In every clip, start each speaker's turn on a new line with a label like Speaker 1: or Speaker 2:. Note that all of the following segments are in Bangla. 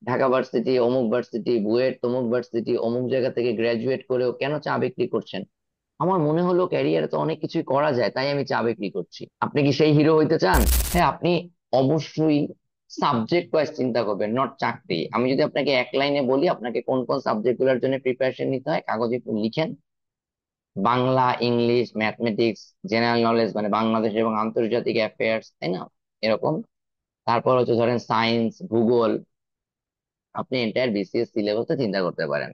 Speaker 1: ঢাকা ভার্সিটি, অমুক ভার্সিটি, বুয়েট, তমুক ভার্সিটি, অমুক জায়গা থেকে গ্রাজুয়েট করেও কেন চা বিক্রি করছেন? আমার মনে হলো ক্যারিয়ারে তো অনেক কিছুই করা যায়, তাই আমি চা বিক্রি করছি। আপনি কি সেই হিরো হইতে চান? হ্যাঁ, আপনি অবশ্যই সাবজেক্ট ওয়াইজ চিন্তা করবেন, নট চাকরি। আমি যদি আপনাকে এক লাইনে বলি আপনাকে কোন কোন সাবজেক্ট গুলোর জন্য প্রিপারেশন নিতে হয়, কাগজে একটু লিখেন। Bangla, English, mathematics, general knowledge মানে বাংলাদেশ এবং আন্তর্জাতিক অ্যাফেয়ার্স, তাই না? এরকম। তারপর হচ্ছে ধরেন সায়েন্স, ভূগোল। আপনি এন্টায়ার বিসিএস সিলেবাসটা চিন্তা করতে পারেন।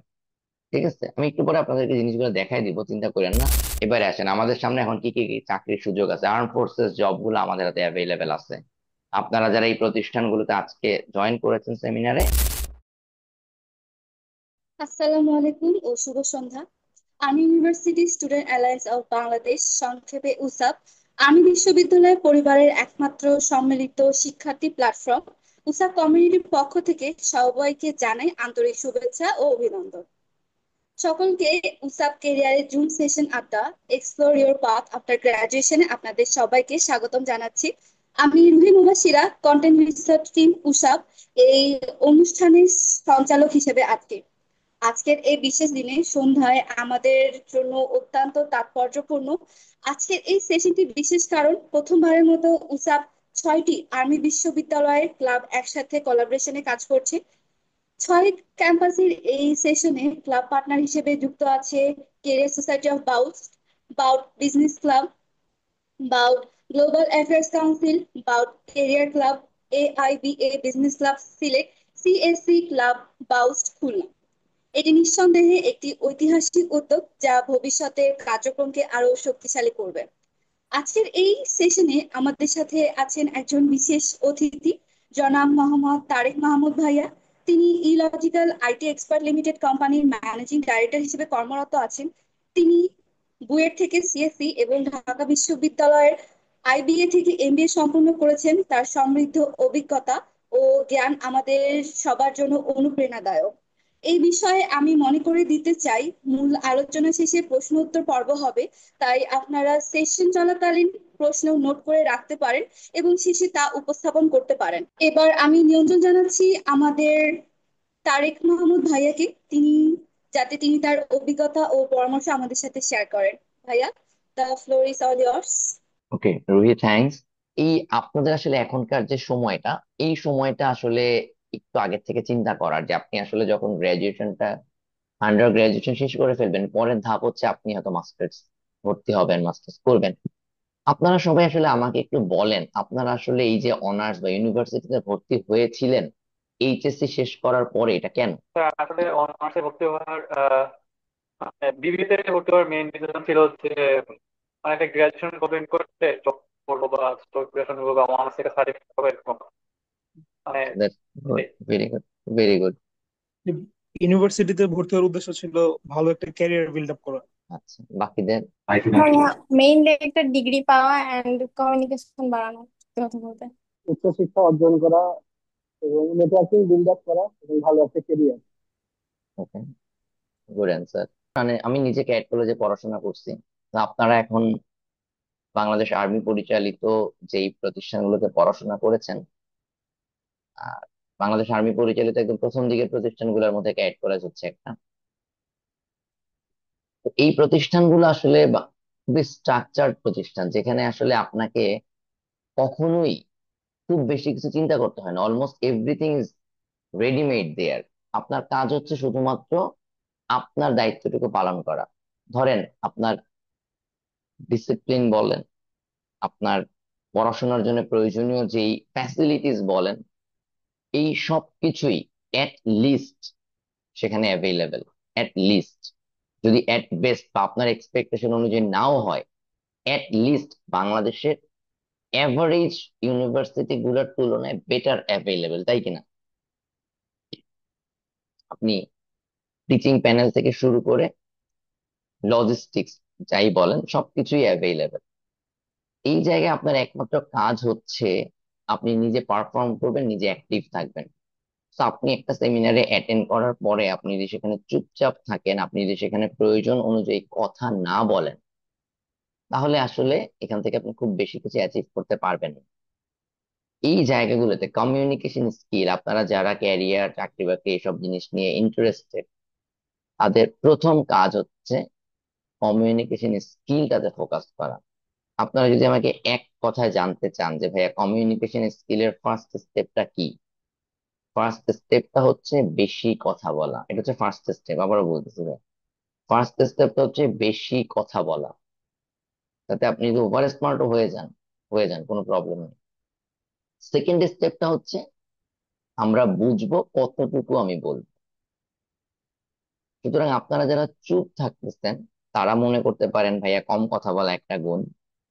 Speaker 1: ঠিক আছে, আমি একটু পরে আপনাদেরকে জিনিসগুলো দেখাই দিব, চিন্তা করেন না। এবারে আসেন আমাদের সামনে এখন কি কি কি চাকরির সুযোগ আছে। আর্ম ফোর্সেস জব গুলো আমাদের হাতে অ্যাভেলেবেল আছে। আপনারা যারা এই প্রতিষ্ঠানগুলোতে আজকে জয়েন করেছেন সেমিনারে।
Speaker 2: আসসালামু আলাইকুম ও শুভ সন্ধ্যা। আমি university student alliance of Bangladesh, সংক্ষেপে উসাব, আমি বিশ্ববিদ্যালয় পরিবারের একমাত্র সম্মিলিত শিক্ষার্থী প্ল্যাটফর্ম উসাব কমিউনিটির পক্ষ থেকে সবাইকে জানাই আন্তরিক শুভেচ্ছা ও অভিনন্দন। সকলকে উসাব কেরিয়ারের জুম সেশন আড্ডা এক্সপ্লোর ইউর পাথ আফটার গ্রাজুয়েশনে আপনাদের সবাইকে স্বাগতম জানাচ্ছি। আমি Ruhi Mubashira, content research team উসাব, এই অনুষ্ঠানের সঞ্চালক হিসেবে আছি। আজকের এই বিশেষ দিনে সন্ধ্যায় আমাদের জন্য অত্যন্ত তাৎপর্যপূর্ণ। আজকের এই সেশনটি বিশেষ কারণ প্রথমবারের মতো উসাব 6টি আর্মি বিশ্ববিদ্যালয়ের ক্লাব একসাথে কোলাবোরেশনে কাজ করছে। 6 ক্যাম্পাসের এই সেশনে ক্লাব পার্টনার হিসেবে যুক্ত আছে কেরিয়ার সোসাইটি অফ বাউট বিজনেস ক্লাব, বাউট গ্লোবাল অ্যাফেয়ার্স কাউন্সিল, বাউট career club, AIBA business club select, CSC club, BAUST Khulna. এটি নিঃসন্দেহে একটি ঐতিহাসিক উদ্যোগ যা ভবিষ্যতের কার্যক্রমকে আরো শক্তিশালী করবে। আজকের এই সেশনে আমাদের সাথে আছেন একজন বিশেষ অতিথি, জনাব মোহাম্মদ তারেক মাহমুদ ভাইয়া। তিনি ইলজিক্যাল আইটি এক্সপার্ট লিমিটেড কোম্পানির ম্যানেজিং ডাইরেক্টর হিসেবে কর্মরত আছেন। তিনি বুয়েট থেকে সিএসসি এবং ঢাকা বিশ্ববিদ্যালয়ের IBA থেকে MBA সম্পন্ন করেছেন। তার সমৃদ্ধ অভিজ্ঞতা ও জ্ঞান আমাদের সবার জন্য অনুপ্রেরণাদায়ক। এই বিষয়ে আমি মনে করে দিতে চাই, মূল আলোচনা শেষে প্রশ্ন উত্তর পর্ব হবে, তাই আপনারা সেশন চলাকালীন প্রশ্ন নোট করে রাখতে পারেন এবং শেষে তা উপস্থাপন করতে পারেন। এবার আমি নিয়ন্ত্রণ জানাচ্ছি আমাদের তারেক মাহমুদ ভাইয়াকে, তিনি তার অভিজ্ঞতা ও পরামর্শ আমাদের সাথে শেয়ার করেন। ভাইয়া, the floor is all years.
Speaker 1: Okay Ruhi, thanks. এই আপনাদের আসলে এখনকার যে সময়টা, এই সময়টা আসলে একটু আগে থেকে চিন্তা করার, যে আপনি আসলে যখন গ্রাজুয়েশনটা, আন্ডার গ্রাজুয়েশন শেষ করে ফেলবেন, পরের ধাপ হচ্ছে আপনি হয়তো মাস্টার্স ভর্তি হবেন, মাস্টার্স করবেন। আপনারা সবাই আসলে আমাকে একটু বলেন, আপনারা আসলে এই যে অনার্স বা ইউনিভার্সিটিতে ভর্তি হয়েছিলেন এইচএসসি শেষ করার পরে, এটা কেন?
Speaker 3: আসলে অনার্সে ভর্তি হওয়ার বিবিএতে ভর্তি হওয়ার মেইন রিজন ছিল যে মানে একটা গ্রাজুয়েশন কমপ্লিট করতে জব করবো বা গ্রাজুয়েশন করবো বা অনার্স থেকে সার্টিফিকেট হবে এরকম মানে
Speaker 1: আচ্ছা, দ্যাটস গুড,
Speaker 3: এটাই।
Speaker 1: Very good, very good.
Speaker 4: ইউনিভার্সিটিতে ভর্তি হওয়ার উদ্দেশ্য ছিল ভালো একটা ক্যারিয়ার বিল্ড আপ করা।
Speaker 1: আচ্ছা, বাকিদের?
Speaker 5: মেইনলি একটা ডিগ্রি পাওয়া এন্ড কমিউনিকেশন বাড়ানো, সত্যি কথা বলতে।
Speaker 6: উচ্চশিক্ষা অর্জন করা এবং নেটওয়ার্কিং বিল্ড আপ করা এবং ভালো একটা কেরিয়ার।
Speaker 1: ওকে, গুড অ্যান্সার। মানে আমি নিজে ক্যাট কলেজে পড়াশোনা করছি। তো আপনারা এখন বাংলাদেশ আর্মি পরিচালিত যেই প্রতিষ্ঠানগুলোতে পড়াশোনা করেছেন, আর বাংলাদেশ আর্মি পরিচালিত একদম প্রথম দিকের প্রতিষ্ঠানগুলোর মধ্যে ক্যাট কলেজ হচ্ছে একটা। তো এই প্রতিষ্ঠানগুলো আসলে খুবই স্ট্রাকচার্ড প্রতিষ্ঠান, যেখানে আসলে আপনাকে কখনোই খুব বেশি কিছু চিন্তা করতে হয় না। অলমোস্ট এভরিথিং ইজ রেডিমেড দেয়ার। আপনার কাজ হচ্ছে শুধুমাত্র আপনার দায়িত্বটুকু পালন করা। ধরেন আপনার ডিসিপ্লিন বলেন, আপনার পড়াশোনার জন্য প্রয়োজনীয় যেই ফ্যাসিলিটিস বলেন, এই সব কিছুই এট লিস্ট সেখানে অ্যাভেলেবেল। এট লিস্ট, যদি এট বেস্ট বা আপনার এক্সপেকটেশন অনুযায়ী নাও হয়, এট লিস্ট বাংলাদেশের এভারেজ ইউনিভার্সিটি গুলোর তুলনায় বেটার অ্যাভেলেবেল, তাই কিনা? আপনি টিচিং প্যানেল থেকে শুরু করে লজিস্টিক্স যাই বলেন, সবকিছুই অ্যাভেলেবেল। এই জায়গায় আপনার একমাত্র কাজ হচ্ছে আপনি নিজে পারফর্ম করবেন, নিজে অ্যাক্টিভ থাকবেন। তো আপনি একটা সেমিনারে অ্যাটেন্ড করার পরে আপনি যদি সেখানে চুপচাপ থাকেন, আপনি যদি সেখানে প্রয়োজন অনুযায়ী কথা না বলেন, তাহলে আসলে এখান থেকে আপনি খুব বেশি কিছু অ্যাচিভ করতে পারবেন না। এই জায়গাগুলোতে কমিউনিকেশন স্কিল, আপনারা যারা ক্যারিয়ার চাকরি বাকরি এসব জিনিস নিয়ে ইন্টারেস্টেড, তাদের প্রথম কাজ হচ্ছে কমিউনিকেশন স্কিলটাতে ফোকাস করা। আপনারা যদি আমাকে এক কথায় জানতে চান যে ভাইয়া কমিউনিকেশন স্কিলের ফার্স্ট স্টেপটা কি, ফার্স্ট স্টেপটা হচ্ছে বেশি কথা বলা। এটা হচ্ছে ফার্স্ট স্টেপ, আবারও বলতেছি ভাই, ফার্স্ট স্টেপটা হচ্ছে বেশি কথা বলা। তাতে আপনি যদি ওভার স্মার্টও হয়ে যান, কোনো প্রবলেম নেই। সেকেন্ড স্টেপটা হচ্ছে আমরা বুঝবো কতটুকু আমি বলবো। সুতরাং আপনারা যারা চুপ থাকতেছেন তারা মনে করতে পারেন ভাইয়া কম কথা বলা একটা গুণ।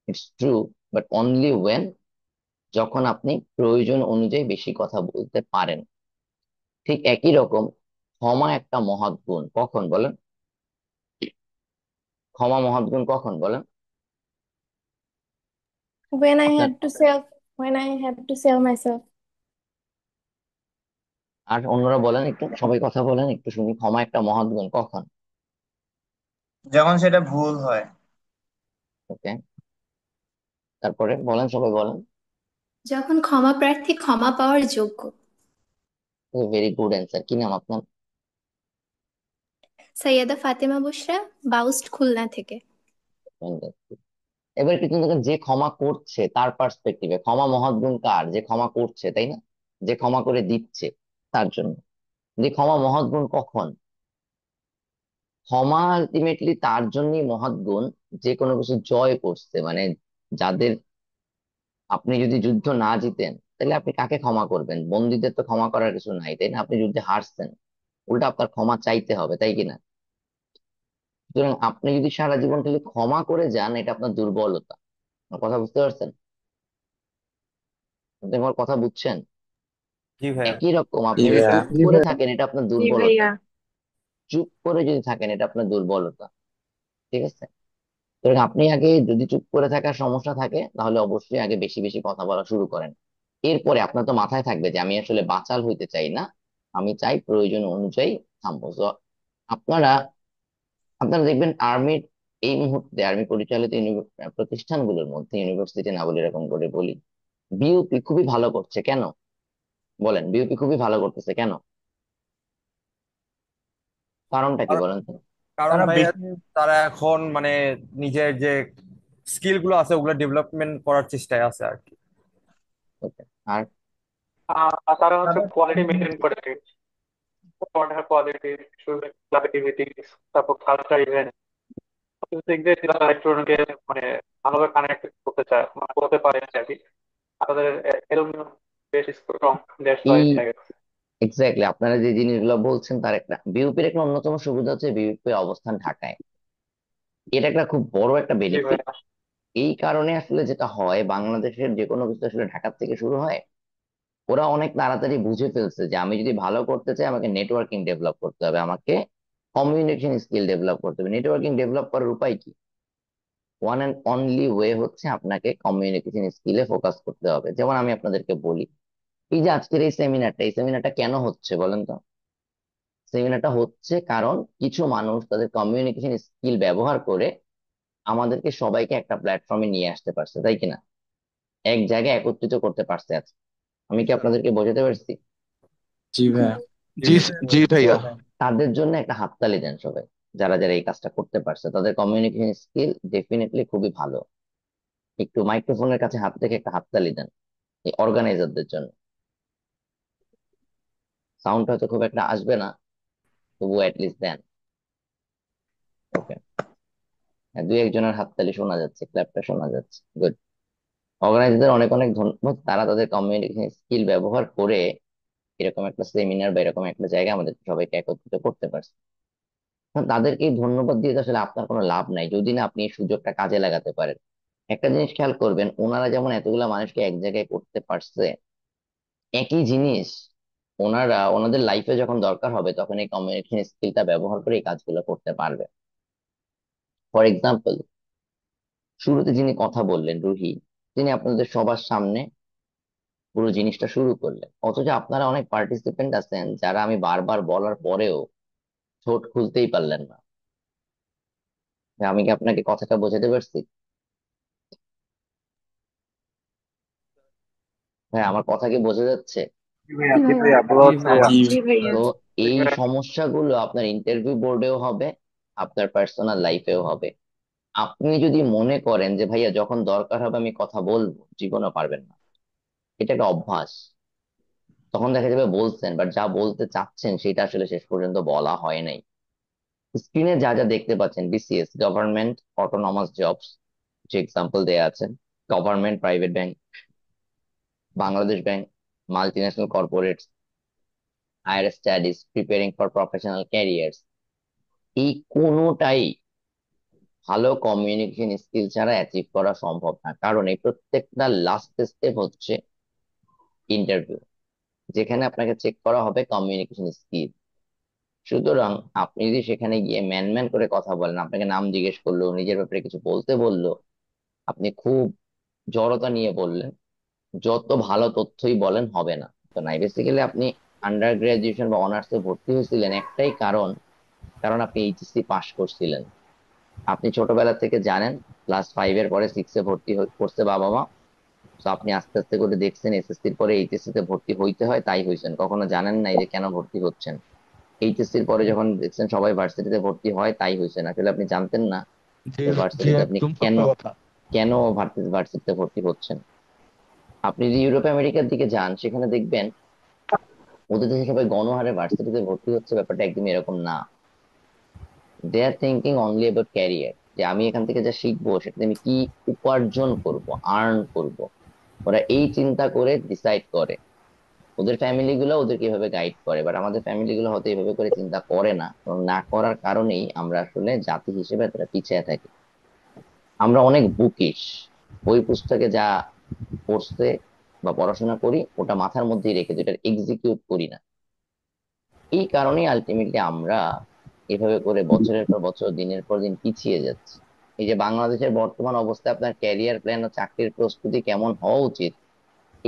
Speaker 1: It's true, but only when, যখন আপনি প্রয়োজন অনুযায়ী বেশি কথা বলতে পারেন। ঠিক একই রকম ক্ষমা একটা মহৎ গুণ, কখন বলেন? ক্ষমা মহৎ গুণ কখন বলেন?
Speaker 5: when I
Speaker 1: আপনার
Speaker 5: had to sell when I had to sell myself.
Speaker 1: আর অন্যরা বলেন, একটু সবাই কথা বলেন, একটু শুনি। ক্ষমা একটা মহৎ গুণ কখন?
Speaker 7: যখন সেটা ভুল হয়।
Speaker 1: ওকে, তারপরে বলেন, সবাই বলেন।
Speaker 8: যখন ক্ষমা প্রার্থী ক্ষমা পাওয়ার যোগ্য।
Speaker 1: Very good answer. কি নাম আপনার?
Speaker 8: সৈয়দা ফাতেমা বুশরা, বাউস্ট, খুলনা থেকে।
Speaker 1: Fantastic. এবার একটু চিন্তা করেন, যে ক্ষমা করছে তার পার্সপেক্টিভে ক্ষমা মহৎ গুণ কার? যে ক্ষমা করছে, তাই না? যে ক্ষমা করে দিচ্ছে তার জন্য। যে ক্ষমা মহৎ গুণ কখন? ক্ষমা আলটিমেটলি তার জন্যই মহৎ গুণ যে কোনো কিছু জয় করছে, মানে যাদের, আপনি যদি যুদ্ধ না জিতেন তাহলে আপনি কাকে ক্ষমা করবেন? বন্দীদের তো ক্ষমা করার কিছু নাই, তাই না? আপনি যুদ্ধে হারছেন, উল্টা আপনার ক্ষমা চাইতে হবে, তাই কিনা? সুতরাং আপনি যদি সারা জীবন খালি ক্ষমা করে যান, এটা আপনার দুর্বলতা। আমার কথা বুঝতে পারছেন? আপনি আমার কথা বুঝছেন?
Speaker 7: জি ভাইয়া।
Speaker 1: একই রকম
Speaker 9: জি
Speaker 1: আপনি যদি
Speaker 9: ভাইয়া।
Speaker 1: চুপ
Speaker 6: জি
Speaker 1: করে
Speaker 6: ভাই।
Speaker 1: থাকেন, এটা আপনার
Speaker 5: জি
Speaker 1: দুর্বলতা।
Speaker 5: ভাইয়া।
Speaker 1: চুপ করে যদি থাকেন, এটা আপনার দুর্বলতা। ঠিক আছে? সুতরাং আপনি আগে, যদি চুপ করে থাকার সমস্যা থাকে তাহলে অবশ্যই আগে বেশি বেশি কথা বলা শুরু করেন। এরপরে আপনার তো মাথায় থাকবে যে আমি আসলে বাচাল হইতে চাই না, আমি চাই প্রয়োজন অনুযায়ী থামবো। So, আপনারা আপনারা দেখবেন আর্মির, এই মুহূর্তে আর্মি পরিচালিত প্রতিষ্ঠানগুলোর মধ্যে, ইউনিভার্সিটি না বলে এরকম করে বলি, বিউপি খুবই ভালো করছে। কেন বলেন? বিউপি খুবই ভালো করতেছে কেন? কারণটা কি
Speaker 7: কারণ
Speaker 1: বলেন তো?
Speaker 7: কারণ
Speaker 4: তারা
Speaker 7: ভাইয়া,
Speaker 4: বেশি
Speaker 7: তারা এখন মানে নিজের যে স্কিল গুলো আছে ওগুলো ডেভেলপমেন্ট করার চেষ্টায় আছে আর কি।
Speaker 1: ওকে। আর
Speaker 3: আর তারা হচ্ছে
Speaker 4: তাদের
Speaker 3: কোয়ালিটি মেনটেন করে, পড়ার কোয়ালিটি, ক্লাব অ্যাক্টিভিটিস, তারপর কালচার ইভেন্ট, দিক দিয়ে তারা স্টুডেন্টকে মানে ভালোভাবে কানেক্ট করতে চায়, মানে করতে পারে আর কি। আর তাদের এলুমিনাম বেশ স্ট্রং, দ্যাটস
Speaker 1: এই
Speaker 3: ওয়াই থাকে।
Speaker 1: এক্স্যাক্টলি আপনারা যে জিনিসগুলো বলছেন তার একটা, বিউপির একটা অন্যতম সুবিধা হচ্ছে বিউপির অবস্থান ঢাকায়। এটা একটা খুব বড় একটা
Speaker 3: জি
Speaker 1: বেনিফিট।
Speaker 3: ভাইয়া।
Speaker 1: এই কারণে আসলে যেটা হয়, বাংলাদেশের যে কোনো কিছু আসলে ঢাকা থেকে শুরু হয়। ওরা অনেক তাড়াতাড়ি বুঝে ফেলছে যে আমি যদি ভালো করতে চাই আমাকে নেটওয়ার্কিং ডেভেলপ করতে হবে, আমাকে কমিউনিকেশন স্কিল ডেভেলপ করতে হবে। নেটওয়ার্কিং ডেভেলপ করার উপায় কি? ওয়ান অ্যান্ড অনলি ওয়ে হচ্ছে আপনাকে কমিউনিকেশন স্কিলে ফোকাস করতে হবে। যেমন আমি আপনাদেরকে বলি, এই যে আজকের এই সেমিনারটা কেন হচ্ছে বলেন তো? সেমিনারটা হচ্ছে কারণ কিছু মানুষ তাদের কমিউনিকেশন স্কিল ব্যবহার করে আমাদেরকে সবাইকে একটা প্ল্যাটফর্মে নিয়ে আসতে পারছে, তাই কিনা? এক জায়গায় একত্রিত করতে পারছে আজকে। আমি কি আপনাদেরকে বোঝাতে পারছি?
Speaker 9: জি ভাইয়া।
Speaker 7: জি
Speaker 9: জি।
Speaker 7: ভাইয়া।
Speaker 9: জি ভাইয়া।
Speaker 1: তাদের জন্য একটা হাততালি দেন সবাই, যারা যারা এই কাজটা করতে পারছে। তাদের কমিউনিকেশন স্কিল ডেফিনেটলি খুবই ভালো। একটু মাইক্রোফোনের কাছে হাত রেখে একটা হাততালি দেন এই অর্গানাইজারদের জন্য। সাউন্ড হয়তো খুব একটা আসবে না, তবু অ্যাটলিস্ট দেন। ওকে, দুই একজনের হাততালি শোনা যাচ্ছে, ক্ল্যাপটা শোনা যাচ্ছে। গুড। অর্গানাইজারদের অনেক অনেক ধন্যবাদ, তারা তাদের কমিউনিকেশন স্কিল ব্যবহার করে এরকম একটা সেমিনার বা এরকম একটা জায়গায় আমাদের সবাইকে একত্রিত করতে পারছে। এখন তাদেরকে এই ধন্যবাদ দিয়ে তো আসলে আপনার কোনো লাভ নাই যদি না আপনি এই সুযোগটা কাজে লাগাতে পারেন। একটা জিনিস খেয়াল করবেন, ওনারা যেমন এতগুলা মানুষকে এক জায়গায় করতে পারছে, একই জিনিস ওনারা ওনাদের লাইফে যখন দরকার হবে তখন এই কমিউনিকেশন স্কিলটা ব্যবহার করে এই কাজগুলো করতে পারবে। ফর এক্সাম্পল, শুরুতে যিনি কথা বললেন রুহি, তিনি আপনাদের সবার সামনে পুরো জিনিসটা শুরু করলেন, অথচ আপনারা অনেক পার্টিসিপেন্ট আছেন যারা আমি বারবার বলার পরেও ঠোঁট খুলতেই পারলেন না। আমি কি আপনাকে কথাটা বোঝাতে পারছি? হ্যাঁ, আমার কথা কি বোঝা যাচ্ছে?
Speaker 6: জি ভাইয়া, জি ভাইয়া, বোঝা
Speaker 4: জি
Speaker 6: যাচ্ছে
Speaker 4: ভাইয়া।
Speaker 6: ভাইয়া।
Speaker 5: জি ভাইয়া।
Speaker 1: তো
Speaker 3: জি
Speaker 1: এই
Speaker 3: ভাই।
Speaker 1: সমস্যাগুলো আপনার ইন্টারভিউ বোর্ডেও হবে, আপনার পার্সোনাল লাইফেও হবে। আপনি যদি মনে করেন যে ভাইয়া যখন দরকার হবে আমি কথা বলবো, জীবনও পারবেন না। এটা একটা অভ্যাস। তখন দেখা যাবে বলছেন, বাট যা বলতে চাচ্ছেন সেটা আসলে শেষ পর্যন্ত বলা হয় নাই। স্ক্রিনে যা যা দেখতে পাচ্ছেন, বিসিএস, গভর্নমেন্ট অটোনমাস জবস, যে এক্সাম্পল দেয়া আছে, government private bank, Bangladesh bank, multinational corporates, higher studies, preparing for professional careers, এই কোনোটাই ভালো কমিউনিকেশন স্কিল ছাড়া অ্যাচিভ করা সম্ভব না। কারণ এই প্রত্যেকটা লাস্ট স্টেপ হচ্ছে ইন্টারভিউ, যেখানে আপনাকে চেক করা হবে কমিউনিকেশন স্কিল। সুতরাং আপনি যদি সেখানে গিয়ে ম্যান ম্যান করে কথা বলেন, আপনাকে নাম জিজ্ঞেস করলো, নিজের ব্যাপারে কিছু বলতে বললো, আপনি খুব জড়তা নিয়ে বললেন, যত ভালো তথ্যই বলেন হবে না। তো নাই, বেসিক্যালি আপনি আন্ডার গ্রাজুয়েশন বা অনার্সে ভর্তি হয়েছিলেন একটাই কারণ, কারণ আপনি এইচএসসি পাশ করছিলেন। আপনি ছোটবেলা থেকে জানেন, ক্লাস 5 এর পরে 6-এ ভর্তি করছে বাবা মা। তো আপনি আস্তে আস্তে করে দেখছেন এসএসসির পরে এইচএসসি তে ভর্তি হইতে হয়, তাই হয়েছেন, কখনো জানেন নাই যে কেন ভর্তি হচ্ছেন। এইচএসসির পরে যখন দেখছেন সবাই ভার্সিটিতে ভর্তি হয়, তাই হয়েছেন, আসলে আপনি জানতেন না
Speaker 9: জি,
Speaker 1: যে
Speaker 9: জি,
Speaker 1: ভার্সিটিতে আপনি
Speaker 9: একদম
Speaker 1: কেন
Speaker 9: সত্য কথা।
Speaker 1: কেন ভার্সিটিতে ভর্তি হচ্ছেন। আপনি যদি ইউরোপ আমেরিকার দিকে যান, সেখানে দেখবেন ওদের দেশে সবাই গণহারে ভার্সিটিতে ভর্তি হচ্ছে, ব্যাপারটা একদমই এরকম না। They are thinking only about career, যে আমি এখান থেকে যা শিখবো সেটাতে আমি কি উপার্জন করব, আর্ন করব। ওরা এই চিন্তা করে ডিসাইড করে। ওদের ফ্যামিলি গুলো ওদেরকে এভাবে গাইড করে, বাট আমাদের ফ্যামিলি গুলো হয়তো এভাবে করে চিন্তা করে না, এবং না করার কারণেই আমরা আসলে জাতি হিসেবে এতটা পিছিয়ে থাকি। আমরা অনেক বুকিশ, বই পুস্তকে যা পড়ছে বা পড়াশোনা করি ওটা মাথার মধ্যেই রেখে দিই, ওটা এক্সিকিউট করি না। এই কারণেই আলটিমেটলি আমরা এভাবে করে বছরের পর বছর, দিনের পর দিন পিছিয়ে যাচ্ছি। এই যে বাংলাদেশের বর্তমান অবস্থায় আপনার ক্যারিয়ার প্ল্যান ও চাকরির প্রস্তুতি কেমন হওয়া উচিত,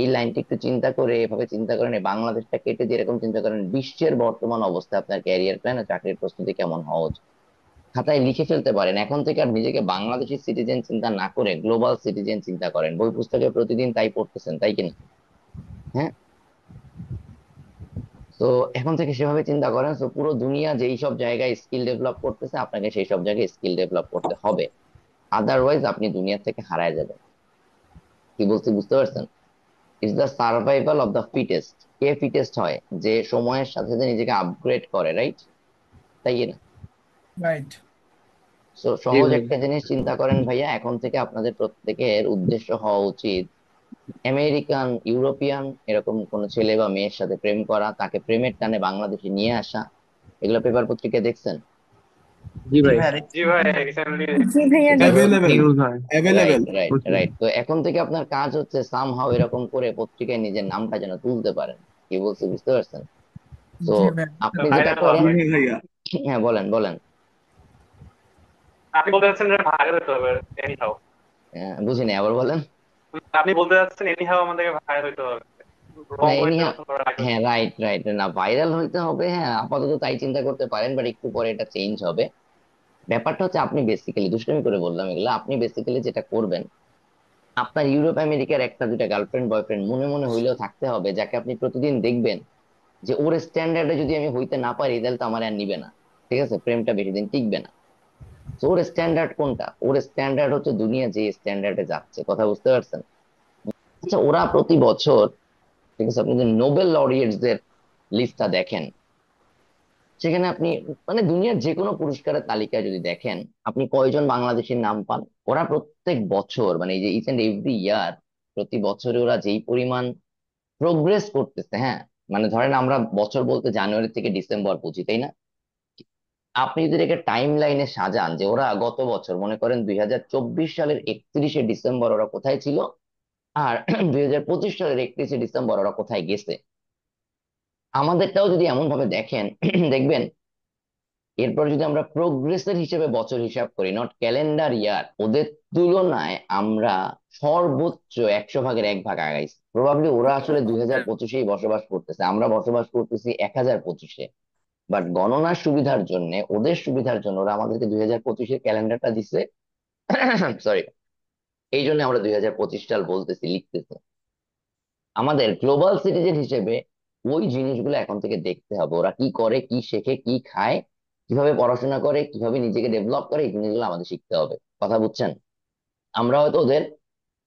Speaker 1: এই লাইনটি একটু চিন্তা করে, এভাবে চিন্তা করেন, এই বাংলাদেশটা কেটে দিয়ে এরকম চিন্তা করেন বিশ্বের বর্তমান অবস্থা আপনার ক্যারিয়ার প্ল্যান ও চাকরির প্রস্তুতি কেমন হওয়া উচিত। খাতায় লিখে ফেলতে পারেন এখন থেকে, আর নিজেকে বাংলাদেশি সিটিজেন চিন্তা না করে গ্লোবাল সিটিজেন চিন্তা করেন। বই পুস্তকে প্রতিদিন তাই পড়তেছেন, তাই কিনা? হ্যাঁ। তো এখন থেকে সেভাবে চিন্তা করেন। তো পুরো দুনিয়া যেই সব জায়গায় স্কিল ডেভেলপ করতেছে, আপনাকে সেই সব জায়গায় স্কিল ডেভেলপ করতে হবে, আদারওয়াইজ আপনি দুনিয়া থেকে হারায় যাবেন। কি বলছি বুঝতে পারছেন? It's the survival of the fittest. K fittest হয়? যে সময়ের সাথে সাথে নিজেকে আপগ্রেড করে, রাইট? তাই না?
Speaker 4: রাইট।
Speaker 1: তো
Speaker 6: জি
Speaker 1: সহজ
Speaker 6: ভাই।
Speaker 1: একটা জিনিস চিন্তা করেন ভাইয়া, এখন থেকে আপনাদের প্রত্যেকের উদ্দেশ্য হওয়া উচিত আমেরিকান, ইউরোপিয়ান এরকম কোন ছেলে বা মেয়ের সাথে প্রেম করা, তাকে প্রেমের টানে বাংলাদেশে নিয়ে আসা। এগুলো পেপার পত্রিকায় দেখছেন?
Speaker 6: জি ভাই।
Speaker 3: জি ভাই, রিসেন্টলি
Speaker 5: জি ভাইয়া
Speaker 1: তো
Speaker 5: দেখছি।
Speaker 9: অ্যাভেলেবেল,
Speaker 6: নিউজ হয়।
Speaker 9: অ্যাভেলেবেল
Speaker 1: রাইট, রাইট,
Speaker 9: প্রচুর।
Speaker 1: রাইট। তো এখন থেকে আপনার কাজ হচ্ছে সামহাও এরকম করে পত্রিকায় নিজের নামটা যেন তুলতে পারেন। কি বলছি বুঝতে পারছেন? তো
Speaker 4: জি ভাইয়া।
Speaker 1: আপনি যেটা
Speaker 3: ভাইরাল হওয়া
Speaker 1: করেন,
Speaker 3: ভাই।
Speaker 9: জি ভাইয়া।
Speaker 1: হ্যাঁ বলেন বলেন।
Speaker 3: আপনি বলতে চাচ্ছেন যে ভাইরাল হতে হবে এনি হাউ?
Speaker 1: বুঝিনি, আবার বলেন।
Speaker 3: আপনি বলতে চাচ্ছেন এনি হাউ আমাদেরকে ভাইরাল হতে হবে,
Speaker 1: না,
Speaker 3: রং
Speaker 1: এনি,
Speaker 3: হইতে হবে?
Speaker 1: হ্যাঁ রাইট, রাইট, না ভাইরাল হইতে হবে, হ্যাঁ আপাতত তাই চিন্তা করতে পারেন, বাট একটু পরে এটা চেঞ্জ হবে। ব্যাপারটা হচ্ছে আপনি বেসিক্যালি, দুষ্টামি করে বললাম এগুলো, আপনি বেসিক্যালি যেটা করবেন, আপনার ইউরোপ আমেরিকার একটা দুইটা গার্লফ্রেন্ড বয়ফ্রেন্ড মনে মনে হইলেও থাকতে হবে, যাকে আপনি প্রতিদিন দেখবেন যে ওর স্ট্যান্ডার্ডে যদি আমি হইতে না পারি তাহলে তো আমার আর নিবে না। ঠিক আছে, প্রেমটা বেশি দিন টিকবে না। তো ওর স্ট্যান্ডার্ড কোনটা? ওর স্ট্যান্ডার্ড হচ্ছে দুনিয়া যে স্ট্যান্ডার্ডে যাচ্ছে, কথা বুঝতে পারছেন? আচ্ছা, ওরা প্রতি বছর, ঠিক আছে, আপনি যদি নোবেল লরিয়েটস দের লিস্টটা দেখেন, সেখানে আপনি মানে দুনিয়ার যে কোনো পুরস্কারের তালিকায় যদি দেখেন, আপনি কয়জন বাংলাদেশের নাম পান? ওরা প্রত্যেক বছর, মানে এই যে ইচ এন্ড এভরি ইয়ার, প্রতি বছরে ওরা যেই পরিমাণ প্রোগ্রেস করতেছে, হ্যাঁ, মানে ধরেন আমরা বছর বলতে জানুয়ারি থেকে ডিসেম্বর বুঝি, তাই না? আপনি যদি এটাকে টাইম লাইনে সাজান, যে ওরা গত বছর মনে করেন 2024 সালের 31শে ডিসেম্বর ওরা কোথায় ছিল, আর 2025 সালের 31শে ডিসেম্বর ওরা কোথায় গেছে, আমাদেরটাও যদি এমন ভাবে দেখেন, দেখবেন এরপর যদি আমরা প্রোগ্রেসের হিসেবে বছর হিসাব করি, নট ক্যালেন্ডার ইয়ার, ওদের তুলনায় আমরা সর্বোচ্চ 100 ভাগের 1 ভাগ আগাইছি। প্রবাবলি ওরা আসলে 2025-এই বসবাস করতেছে, আমরা বসবাস করতেছি 1025-এ। বাট গণনার সুবিধার জন্য, ওদের সুবিধার জন্য ওরা আমাদেরকে 2025-এর ক্যালেন্ডারটা দিছে। সরি, এই জন্য আমরা 2025 সাল বলতেছি, লিখতেছি। আমাদের গ্লোবাল সিটিজেন হিসেবে ওই জিনিসগুলো এখন থেকে দেখতে হবে, ওরা কি করে, কি শেখে, কি খায়, কিভাবে পড়াশোনা করে, কিভাবে নিজেকে ডেভেলপ করে, এই জিনিসগুলো আমাদের শিখতে হবে। কথা বুঝছেন? আমরা হয়তো ওদের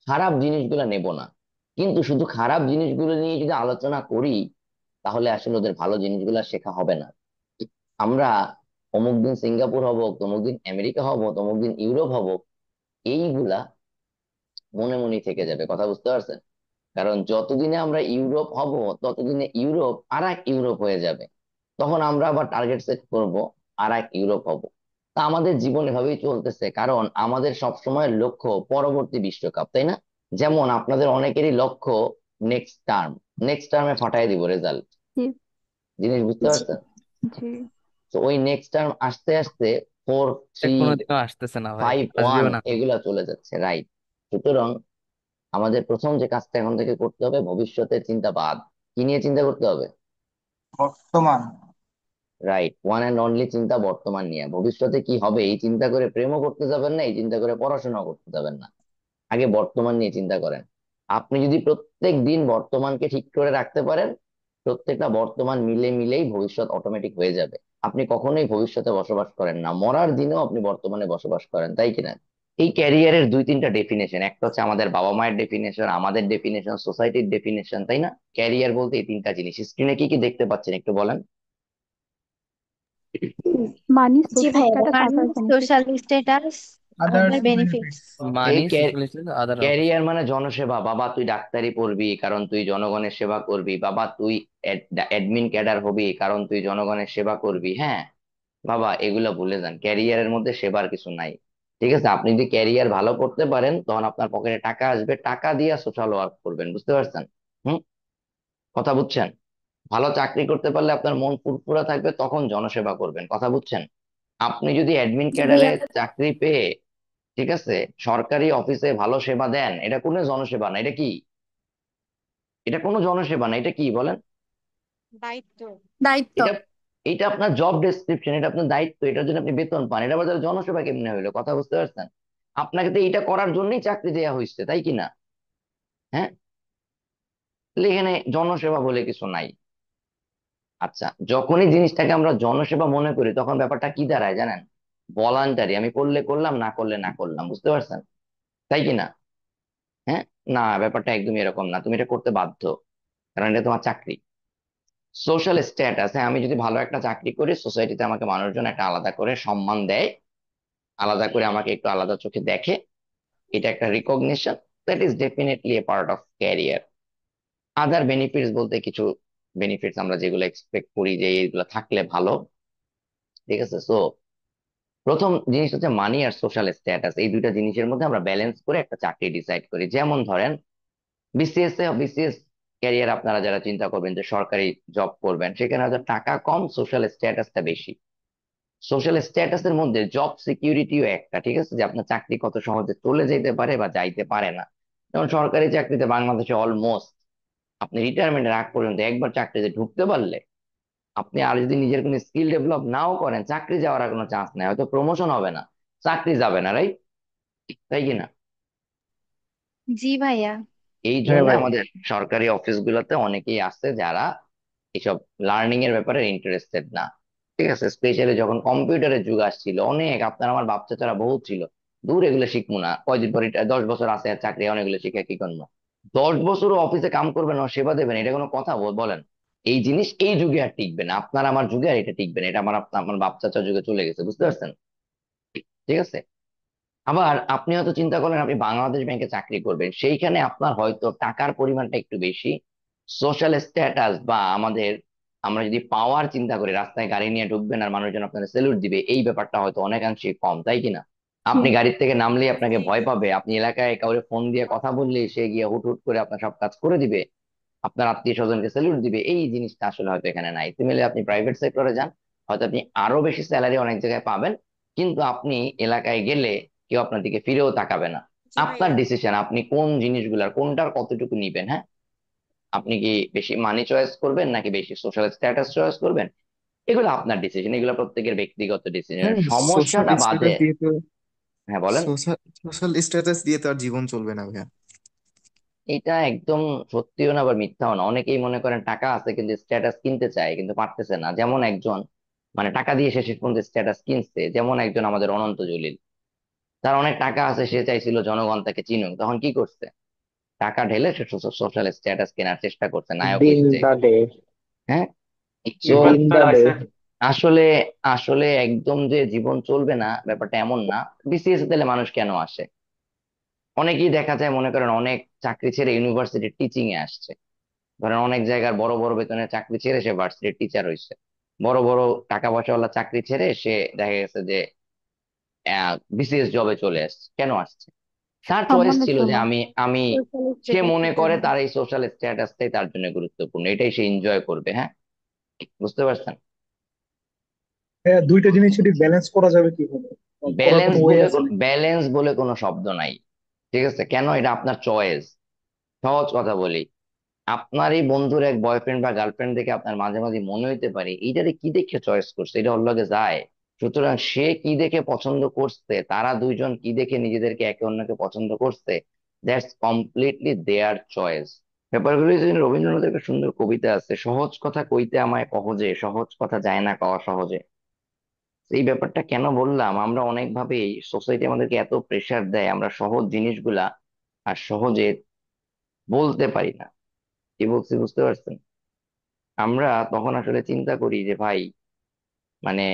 Speaker 1: খারাপ জিনিসগুলো নেব না, কিন্তু শুধু খারাপ জিনিসগুলো নিয়ে যদি আলোচনা করি তাহলে আসলে ওদের ভালো জিনিসগুলো শেখা হবে না। আমরা অমুক দিন সিঙ্গাপুর হব, তমুক দিন আমেরিকা হব, তমুক দিন ইউরোপ হব, এইগুলা মনে মনে থেকে যাবে। কথা বুঝতে পারছেন? কারণ যতদিনে আমরা ইউরোপ হব ততদিনে ইউরোপ আর এক ইউরোপ হয়ে যাবে। তখন আমরা আবার টার্গেট সেট করব, আর এক ইউরোপ হব। তা আমাদের জীবন এভাবেই চলতেছে, কারণ আমাদের সব সময় লক্ষ্য পরবর্তী বিশ্বকাপ, তাই না? যেমন আপনাদের অনেকেরই লক্ষ্য নেক্সট টার্মে ফাটাই দিব রেজাল্ট।
Speaker 9: জি
Speaker 1: জিনিস বুঝতে
Speaker 5: জি
Speaker 1: পারছেন?
Speaker 9: জি।
Speaker 1: তো ওই নেক্সট টার্ম আসতে আসতে 4-3,
Speaker 10: কোনোদিনও আসতেছে না ভাই,
Speaker 1: 5-1
Speaker 10: আসবেও না।
Speaker 1: এগুলা চলে যাচ্ছে, রাইট? সুতরাং আমাদের প্রথম যে কাজটা এখন থেকে করতে হবে, ভবিষ্যতের চিন্তাবাদ। কি নিয়ে চিন্তা করতে হবে?
Speaker 6: বর্তমান।
Speaker 1: রাইট, ওয়ান অ্যান্ড অনলি চিন্তা বর্তমান নিয়ে। ভবিষ্যতে কি হবে এই চিন্তা করে প্রেমও করতে যাবেন না, এই চিন্তা করে পড়াশোনাও করতে যাবেন না। আগে বর্তমান নিয়ে চিন্তা করেন। আপনি যদি প্রত্যেক দিন বর্তমানকে ঠিক করে রাখতে পারেন, প্রত্যেকটা বর্তমান মিলে মিলেই ভবিষ্যৎ অটোমেটিক হয়ে যাবে। আপনি কখনোই ভবিষ্যতে বসবাস করেন না, মরার দিনেও আপনি বর্তমানে বসবাস করেন, তাই কিনা? এই ক্যারিয়ারের দুই তিনটা ডেফিনেশন, একটা হচ্ছে আমাদের বাবা মায়ের ডেফিনেশন, আমাদের ডেফিনেশন, সোসাইটির ডেফিনেশন, তাই না? ক্যারিয়ার বলতে এই তিনটা জিনিস। স্ক্রিনে কি কি দেখতে পাচ্ছেন একটু বলেন।
Speaker 9: মানি,
Speaker 5: জি
Speaker 9: সোশ্যাল
Speaker 5: ভাইয়া,
Speaker 9: status,
Speaker 5: money,
Speaker 9: other benefit.
Speaker 5: Social status,
Speaker 6: others
Speaker 5: other benefits.
Speaker 6: Benefits.
Speaker 1: এই
Speaker 10: money, socialist, other option.
Speaker 1: Career মানে জনসেবা। বাবা তুই ডাক্তারি পড়বি কারণ তুই জনগণের সেবা করবি, বাবা তুই অ্যাডমিন ক্যাডার হবি কারণ তুই জনগণের সেবা করবি। হ্যাঁ বাবা, এগুলা ভুলে যান, ক্যারিয়ারের মধ্যে সেবার কিছু নাই। ঠিক আছে, আপনি যদি ক্যারিয়ার ভালো করতে পারেন তখন আপনার পকেটে টাকা আসবে, টাকা দিয়ে সোশ্যাল ওয়ার্ক করবেন। বুঝতে পারছেন? হুম, কথা বুঝছেন? ভালো চাকরি করতে পারলে আপনার মন ফুরফুরা থাকবে, তখন জনসেবা করবেন। কথা বুঝছেন? আপনি যদি অ্যাডমিন
Speaker 5: জি
Speaker 1: ক্যাডারে
Speaker 5: ভাইয়া।
Speaker 1: চাকরি পেয়ে, ঠিক আছে, সরকারি অফিসে ভালো সেবা দেন, এটা কোনো জনসেবা না। এটা কি? এটা কোনো জনসেবা না, এটা কি বলেন?
Speaker 5: দায়িত্ব। দায়িত্ব।
Speaker 1: এটা এটা আপনার জব ডেসক্রিপশন, এটা আপনার দায়িত্ব, এটার জন্য আপনি বেতন পান। এটা আবার তাহলে জনসেবা কেমনে হইলো? কথা বুঝতে পারছেন? আপনাকে তো এইটা করার জন্যই চাকরি দেওয়া হয়েছে, তাই কি না? হ্যাঁ, তাহলে এখানে জনসেবা বলে কিছু নাই। আচ্ছা, যখনই জিনিসটাকে আমরা জনসেবা মনে করি তখন ব্যাপারটা কি দাঁড়ায় জানেন? ভলান্টারি, আমি করলে করলাম, না করলে না করলাম। বুঝতে পারছেন? তাই কি না? হ্যাঁ, না, ব্যাপারটা একদমই এরকম না, তুমি এটা করতে বাধ্য, কারণ এটা তোমার চাকরি। সোশ্যাল স্ট্যাটাস, হ্যাঁ, আমি যদি ভালো একটা চাকরি করি সোসাইটিতে আমাকে মানুষজন একটা আলাদা করে সম্মান দেয়, আলাদা করে আমাকে একটু আলাদা চোখে দেখে, এটা একটা recognition. That is definitely A part of career. Other benefits বলতে কিছু বেনিফিটস আমরা যেগুলো এক্সপেক্ট করি যে এইগুলো থাকলে ভালো। ঠিক আছে, সো প্রথম জিনিস হচ্ছে মানি আর সোশ্যাল স্ট্যাটাস, এই দুইটা জিনিসের মধ্যে আমরা ব্যালেন্স করে একটা চাকরি ডিসাইড করি। যেমন ধরেন বিসিএস ক্যারিয়ার, আপনারা যারা চিন্তা করবেন যে সরকারি জব করবেন, সেখানে হয়তো টাকা কম, সোশ্যাল স্ট্যাটাসটা বেশি। সোশ্যাল স্ট্যাটাসের মধ্যে জব সিকিউরিটিও একটা, ঠিক আছে, যে আপনার চাকরি কত সহজে চলে যেতে পারে বা যাইতে পারে না। যেমন সরকারি চাকরিতে বাংলাদেশে অলমোস্ট আপনি রিটায়ারমেন্টের আগ পর্যন্ত একবার চাকরিতে ঢুকতে পারলে, আপনি আর যদি নিজের কোনো স্কিল ডেভেলপ নাও করেন, চাকরি যাওয়ার আর কোনো চান্স নাই, হয়তো প্রমোশন হবে না, চাকরি যাবে না, রাইট? তাই কি না?
Speaker 5: জি ভাইয়া।
Speaker 1: এই
Speaker 4: হ্যাঁ
Speaker 1: জন্য
Speaker 4: ভাই।
Speaker 1: আমাদের সরকারি অফিসগুলোতে অনেকেই আছে যারা এইসব লার্নিং এর ব্যাপারে ইন্টারেস্টেড না। ঠিক আছে, স্পেশালি যখন কম্পিউটারের যুগ আসছিল, অনেক আপনার আমার বাপ চাচারা বহুত ছিল, দূর এগুলো শিখবো না, কয়দিন পর 10 বছর আছে আর চাকরি, অনেকগুলো শিখে কি করবো? 10 বছরও অফিসে কাম করবেন না, সেবা দেবেন, এটা কোনো কথা বলেন? এই জিনিস এই যুগে আর টিকবে না, আপনার আমার যুগে আর এটা টিকবে না, এটা আমার বাপ চাচার যুগে চলে গেছে। বুঝতে পারছেন? ঠিক আছে। আবার আপনি হয়তো চিন্তা করেন আপনি বাংলাদেশ ব্যাংকে চাকরি করবেন, সেইখানে আপনার হয়তো টাকার পরিমাণটা একটু বেশি, সোশ্যাল স্ট্যাটাস বা আমরা যদি পাওয়ার চিন্তা করি, রাস্তায় গাড়ি নিয়ে ঢুকবেন আর মানুষজন আপনাকে স্যালুট দিবে, এই ব্যাপারটা হয়তো অনেকাংশে কম, তাই কিনা?
Speaker 9: জি
Speaker 1: আপনি গাড়ির থেকে নামলেই আপনাকে ভয় পাবে, আপনি এলাকায় কাউরে ফোন দিয়ে কথা বললেই সে গিয়ে হুট হুট করে আপনার সব কাজ করে দিবে, আপনার আত্মীয় স্বজনকে স্যালুট দিবে, এই জিনিসটা আসলে হয়তো এখানে নাই। সিমিলারলি আপনি প্রাইভেট সেক্টরে যান, হয়তো আপনি আরো বেশি স্যালারি অনেক জায়গায় পাবেন, কিন্তু আপনি এলাকায় গেলে কেউ আপনার দিকে ফিরেও তাকাবে না।
Speaker 5: জি
Speaker 1: আপনার
Speaker 5: ভাইয়া।
Speaker 1: ডিসিশন, আপনি কোন জিনিসগুলার কোনটার কতটুকু নিবেন। হ্যাঁ, আপনি কি বেশি মানি চয়েস করবেন নাকি বেশি সোশ্যাল স্ট্যাটাস চয়েস করবেন, এগুলো আপনার ডিসিশন, এগুলো প্রত্যেকের ব্যক্তিগত ডিসিশন।
Speaker 11: হ্যাঁ, সোশ্যাল
Speaker 1: সমস্যাটা বাদে,
Speaker 11: স্ট্যাটাস দিয়ে তো
Speaker 1: হ্যাঁ বলেন।
Speaker 11: সোশ্যাল সোশ্যাল স্ট্যাটাস দিয়ে তো আর জীবন চলবে না ভাইয়া।
Speaker 1: এটা একদম সত্যিও না আবার মিথ্যাও না। অনেকেই মনে করেন টাকা আছে কিন্তু স্ট্যাটাস কিনতে চায় কিন্তু পারতেছে না। যেমন একজন মানে টাকা দিয়ে সে শেষ পর্যন্ত স্ট্যাটাস কিনছে, যেমন একজন আমাদের অনন্ত জলিল। তার অনেক টাকা আছে, সে চাইছিল জনগণ তাকে চিনুক, তখন কি করছে? টাকা ঢেলে সে সোশ্যাল স্ট্যাটাস কেনার চেষ্টা করছে নায়ক
Speaker 6: দিন
Speaker 1: লিখতে।
Speaker 6: The day.
Speaker 1: হ্যাঁ। তো
Speaker 6: দিন
Speaker 3: ইনফ্লুয়েন্সার
Speaker 6: দা ডে।
Speaker 3: আছে।
Speaker 1: আসলে আসলে একদম যে জীবন চলবে না ব্যাপারটা এমন না। বিসিএস তাহলে মানুষ কেন আসে? অনেকেই দেখা যায় মনে করেন অনেক চাকরি ছেড়ে ইউনিভার্সিটি টিচিং এ আসছে। ধরেন অনেক জায়গার বড় বড় বেতনের চাকরি ছেড়ে সে ভার্সিটির টিচার হয়েছে। বড় বড় টাকা পয়সাওয়ালা চাকরি ছেড়ে সে দেখা গেছে যে বিসিএস জবে চলে আসছে। কেন আসছে? তার চয়েস
Speaker 5: সম্মানের
Speaker 1: ছিল যে
Speaker 5: জন্য,
Speaker 1: আমি
Speaker 5: সোশ্যাল
Speaker 1: সে মনে
Speaker 5: স্ট্যাটাসের
Speaker 1: করে
Speaker 5: জন্য।
Speaker 1: তার এই সোশ্যাল স্ট্যাটাসটাই তার জন্য গুরুত্বপূর্ণ, এটাই সে এনজয় করবে। হ্যাঁ, বুঝতে পারছেন?
Speaker 4: হ্যাঁ, দুইটা জিনিসই ব্যালেন্স করা যাবে কিভাবে, বা করার কোনো ওয়ে আছে নাকি?
Speaker 1: ব্যালেন্স বলে কোনো শব্দ নাই। ঠিক আছে? কেন? এটা আপনার চয়েস। সহজ কথা বলি, আপনার এই বন্ধুর এক বয়ফ্রেন্ড বা গার্লফ্রেন্ড দেখে আপনার মাঝে মাঝে মনে হইতে পারে এইটারে কি দেখে চয়েস করছে, এটা ওর লগে যায়। সুতরাং সে কি দেখে পছন্দ করছে, তারা দুইজন কি দেখে নিজেদেরকে একে অন্যকে পছন্দ করছে, দ্যাটস কমপ্লিটলি দেয়ার চয়েস। ব্যাপারগুলো যে রবীন্দ্রনাথের একটা সুন্দর কবিতা আছে, সহজ কথা কইতে আমায় সহজে, সহজ কথা যায় না কওয়া সহজে। এই ব্যাপারটা কেন বললাম, আমরা অনেক ভাবে সোসাইটি আমাদেরকে এত প্রেসার দেয়, আমরা সহজ জিনিসগুলা আর সহজে বলতে পারি না। কি বলছি বুঝতে পারছেন? আমরা তখন আসলে চিন্তা করি যে ভাই, মানে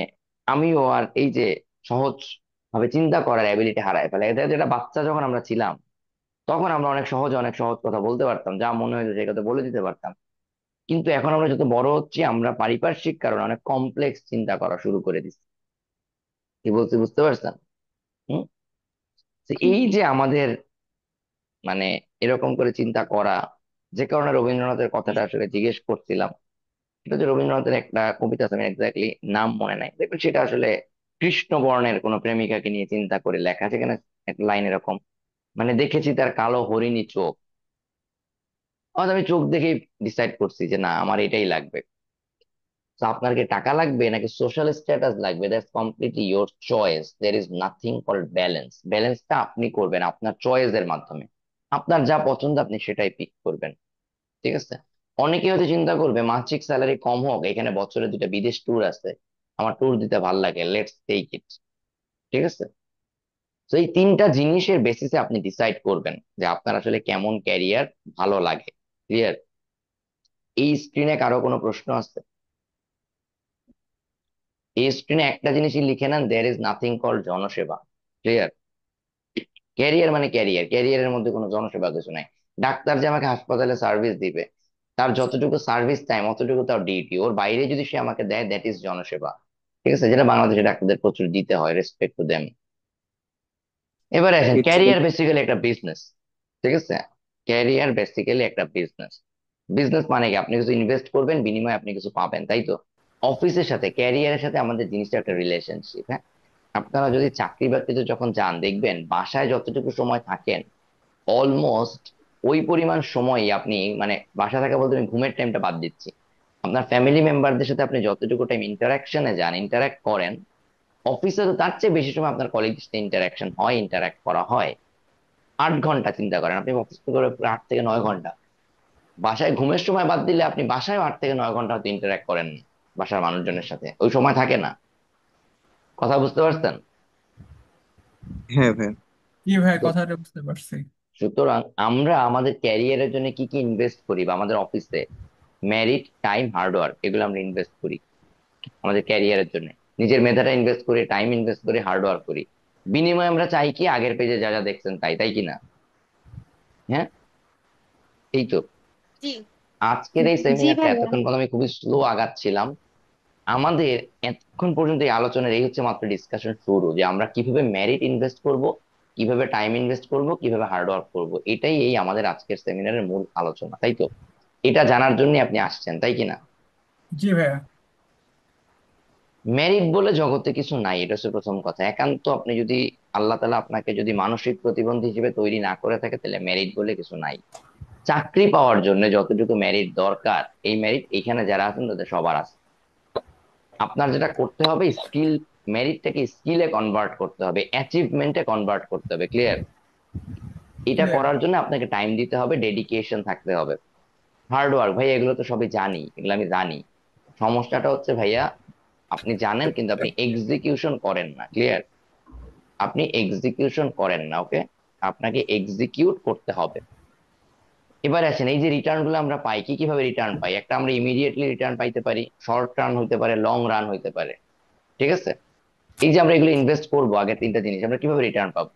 Speaker 1: আমিও আর এই যে সহজ ভাবে চিন্তা করার অ্যাবিলিটি হারায় ফেলে। এটা যেটা বাচ্চা যখন আমরা ছিলাম তখন আমরা অনেক সহজ কথা বলতে পারতাম, যা মনে হয়েছে সেই কথা বলে দিতে পারতাম। কিন্তু এখন আমরা যত বড় হচ্ছি, আমরা পারিপার্শ্বিক কারণে অনেক কমপ্লেক্স চিন্তা করা শুরু করে দিচ্ছি। কি বলছি বুঝতে পারছেন? হম। তো এই যে আমাদের মানে এরকম করে চিন্তা করা, যে কারণে রবীন্দ্রনাথের কথাটা আসলে জিজ্ঞেস করছিলাম। এটা যে রবীন্দ্রনাথের একটা কবিতা আছে, আমি এক্স্যাক্টলি নাম মনে নাই, দেখবেন সেটা আসলে কৃষ্ণ বর্ণের কোনো প্রেমিকাকে নিয়ে চিন্তা করে লেখা। সেখানে একটা লাইন এরকম, মানে দেখেছি তার কালো হরিণী চোখ, অর্থাৎ আমি চোখ দেখেই ডিসাইড করছি যে না আমার এটাই লাগবে। তো আপনার কি টাকা লাগবে নাকি সোশ্যাল স্ট্যাটাস লাগবে, that's completely your choice. There is nothing called balance. ব্যালেন্সটা আপনি করবেন আপনার চয়েসের মাধ্যমে। আপনার যা পছন্দ আপনি সেটাই পিক করবেন। ঠিক আছে? অনেকে হয়তো চিন্তা করবে মাসিক স্যালারি কম হোক, এখানে বছরে 2টা বিদেশ ট্যুর আছে, আমার ট্যুর দিতে ভাল লাগে, লেটস টেক ইট। ঠিক আছে? তো এই 3টা জিনিসের বেসিসে আপনি ডিসাইড করবেন যে আপনার আসলে কেমন ক্যারিয়ার ভালো লাগে। ক্লিয়ার? এই স্ক্রিনে কারো কোনো প্রশ্ন আছে? এই স্ক্রিনে একটা জিনিসই লিখে নেন, there is nothing call janaseba. Clear? Career মানে ক্যারিয়ার, ক্যারিয়ারের মধ্যে কোনো জনসেবা কিছু নাই। ডাক্তার যে আমাকে হাসপাতালে সার্ভিস দিবে, তার যতটুকু সার্ভিস টাইম অতটুকু তার ডিউটি, ওর বাইরে যদি সে আমাকে দেয় দ্যাট ইজ জনসেবা। ঠিক আছে? যেটা বাংলাদেশের ডাক্তারদের প্রচুর দিতে হয়, রেসপেক্ট টু দেম। এবারে আসেন, ক্যারিয়ার বেসিক্যালি একটা বিজনেস। ঠিক আছে? ক্যারিয়ার বেসিক্যালি একটা বিজনেস। বিজনেস মানে কি? আপনি কিছু ইনভেস্ট করবেন, বিনিময়ে আপনি কিছু পাবেন, তাই তো? অফিসের সাথে ক্যারিয়ারের সাথে আমাদের জিনিসটা একটা রিলেশনশিপ। হ্যাঁ, আপনারা যদি চাকরি বাকরিতে যখন যান দেখবেন বাসায় যতটুকু সময় থাকেন অলমোস্ট ওই পরিমাণ সময়ই আপনি, মানে বাসা থাকা বলতে আমি ঘুমের টাইমটা বাদ দিচ্ছি, আপনার ফ্যামিলি মেম্বারদের সাথে আপনি যতটুকু টাইম ইন্টারাকশনে যান, ইন্টারাক্ট করেন, অফিসে তো তার চেয়ে বেশি সময় আপনার কলিগদের সাথে ইন্টারাকশন হয়, ইন্টারাক্ট করা হয়। 8 ঘন্টা চিন্তা করেন, আপনি অফিস করে 8 থেকে 9 ঘন্টা। বাসায় ঘুমের সময় বাদ দিলে আপনি বাসায় 8 থেকে 9 ঘন্টা হয়তো ইন্টারাক্ট করেন না বাসার মানুষজনের সাথে, ওই সময় থাকে না। কথা বুঝতে পারছেন?
Speaker 9: হ্যাঁ ভাই।
Speaker 11: জি ভাই,
Speaker 1: তো
Speaker 11: কথাটা বুঝতে পারছি।
Speaker 1: সুতরাং আমরা আমাদের ক্যারিয়ারের জন্য কি কি ইনভেস্ট করি, বা আমাদের অফিসে মেরিট, টাইম, হার্ডওয়ার্ক, এগুলো আমরা ইনভেস্ট করি আমাদের ক্যারিয়ারের জন্য। নিজের মেধাটা ইনভেস্ট করি, টাইম ইনভেস্ট করি, হার্ডওয়ার্ক করি। বিনিময়ে আমরা চাই কি? আগের পেজে যা যা দেখছেন তাই, তাই কি না? হ্যাঁ, এই তো।
Speaker 2: জি।
Speaker 1: আজকের এই
Speaker 2: জি
Speaker 1: সেমিনারটা
Speaker 2: ভাইয়া।
Speaker 1: এতক্ষণ পর্যন্ত আমি খুবই স্লো আগাচ্ছিলাম। আমাদের এতক্ষণ পর্যন্ত এই আলোচনার এই হচ্ছে মাত্র ডিসকাশন শুরু, যে আমরা কিভাবে মেরিট ইনভেস্ট করব, কিভাবে টাইম ইনভেস্ট করব, কিভাবে হার্ডওয়ার্ক করব, এটাই এই আমাদের আজকের সেমিনারের মূল আলোচনা, তাই তো? এটা জানার জন্য আপনি আসছেন, তাই কি না?
Speaker 11: জি ভাইয়া।
Speaker 1: মেরিট বলে জগতে কিছু নাই, এটা হচ্ছে প্রথম কথা। একান্ত আপনি যদি আল্লাহ তাআলা আপনাকে যদি মানসিক প্রতিবন্ধী হিসেবে তৈরি না করে থাকে, তাহলে মেরিট বলে কিছু নাই। চাকরি পাওয়ার জন্য যতটুকু মেরিট দরকার, এই মেরিট এখানে যারা আছেন তাদের সবার আছে। আপনার যেটা করতে হবে, স্কিল, মেরিটটাকে স্কিলে কনভার্ট করতে হবে, অ্যাচিভমেন্টে কনভার্ট করতে হবে। ক্লিয়ার?
Speaker 11: জি
Speaker 1: এটা
Speaker 11: ভাইয়া।
Speaker 1: করার জন্য আপনাকে টাইম দিতে হবে, ডেডিকেশন থাকতে হবে, হার্ড ওয়ার্ক। ভাই এগুলো তো সবই জানি, এগুলো আমি জানি। সমস্যাটা হচ্ছে ভাইয়া, আপনি জানেন কিন্তু আপনি এক্সিকিউশন করেন না। ক্লিয়ার? আপনি এক্সিকিউশন করেন না। ওকে, আপনাকে এক্সিকিউট করতে হবে। এবার আসেন, এই যে রিটার্ন গুলো আমরা পাই, কি কিভাবে রিটার্ন পাই? একটা আমরা ইমিডিয়েটলি রিটার্ন পাইতে পারি, শর্ট রান হইতে পারে, লং রান হইতে পারে। ঠিক আছে? এই যে আমরা এগুলো ইনভেস্ট করবো, আগের তিনটা জিনিস আমরা কিভাবে রিটার্ন পাবো?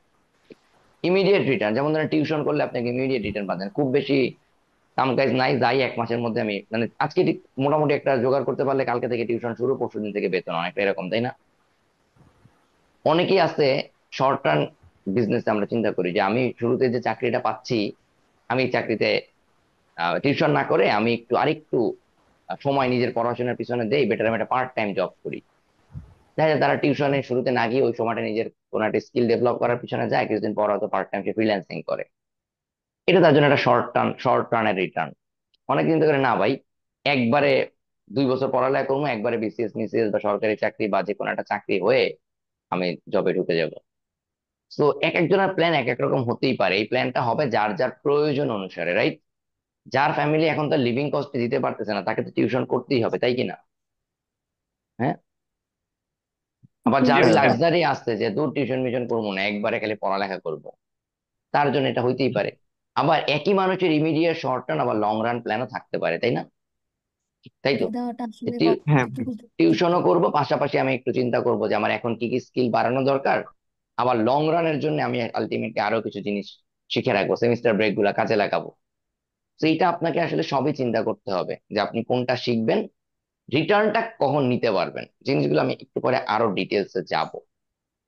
Speaker 1: ইমিডিয়েট রিটার্ন, যেমন ধরেন টিউশন করলে আপনাকে ইমিডিয়েট রিটার্ন পাচ্ছেন, খুব বেশি কাম কাজ নাই, যাই 1 মাসের মধ্যে আমি মানে আজকে মোটামুটি একটা জোগাড় করতে পারলে কালকে থেকে টিউশন শুরু, পরশু দিন থেকে বেতন, অনেকটা এরকম, তাই না? অনেকেই আছে শর্ট টার্ম বিজনেস। আমরা চিন্তা করি যে আমি শুরুতে যে চাকরিটা পাচ্ছি, আমি এই চাকরিতে টিউশন না করে আমি একটু আরেকটু সময় নিজের পড়াশোনার পিছনে দেই, বেটার আমি একটা পার্ট টাইম জব করি। দেখা যায় তারা টিউশনে শুরুতে না গিয়ে ওই সময়টা নিজের কোনো একটা স্কিল ডেভেলপ করার পিছনে যায়, কিছুদিন পর হয়তো পার্ট টাইম সে ফ্রিল্যান্সিং করে। এটা তার জন্য একটা শর্ট টার্নের রিটার্ন। অনেক চিন্তা করে না ভাই, একবারে 2 বছর পড়ালেখা করবো, একবারে বিসিএস মিসিএস বা সরকারি চাকরি বা যে কোনো একটা চাকরি হয়ে আমি জবে ঢুকে যাব। তো এক একজনের প্ল্যান এক এক রকম হতেই পারে। এই প্ল্যানটা হবে যার যার প্রয়োজন অনুসারে, রাইট? যার ফ্যামিলি এখন তার লিভিং কস্ট দিতে পারতেছে না, তাকে তো টিউশন করতেই হবে, তাই কিনা? হ্যাঁ। আবার
Speaker 3: জি
Speaker 1: যার
Speaker 3: ভাইয়া।
Speaker 1: লাক্সারি আসছে যে দূর টিউশন মিশন করবো না, একবারে খালি পড়ালেখা করব, তার জন্য এটা হইতেই পারে। আবার একই মানুষের ইমিডিয়েট শর্ট টার্ম আবার লং রান প্ল্যানও থাকতে পারে, তাই না? তাই তো।
Speaker 8: দেওয়াটা আসলে
Speaker 9: হ্যাঁ
Speaker 8: কতটুকু
Speaker 1: টিউশনও
Speaker 8: যুক্তিযুক্ত?
Speaker 1: করব, পাশাপাশি আমি একটু চিন্তা করব যে আমার এখন কি কি স্কিল বাড়ানো দরকার। আবার লং রানের জন্য আমি আলটিমেটলি আরো কিছু জিনিস শিখে রাখবো, সেমিস্টার ব্রেক গুলা কাজে লাগাবো। তো এইটা আপনাকে আসলে সবই চিন্তা করতে হবে যে আপনি কোনটা শিখবেন, রিটার্নটা কখন নিতে পারবেন। জিনিসগুলো আমি একটু পরে আরো ডিটেলসে যাব।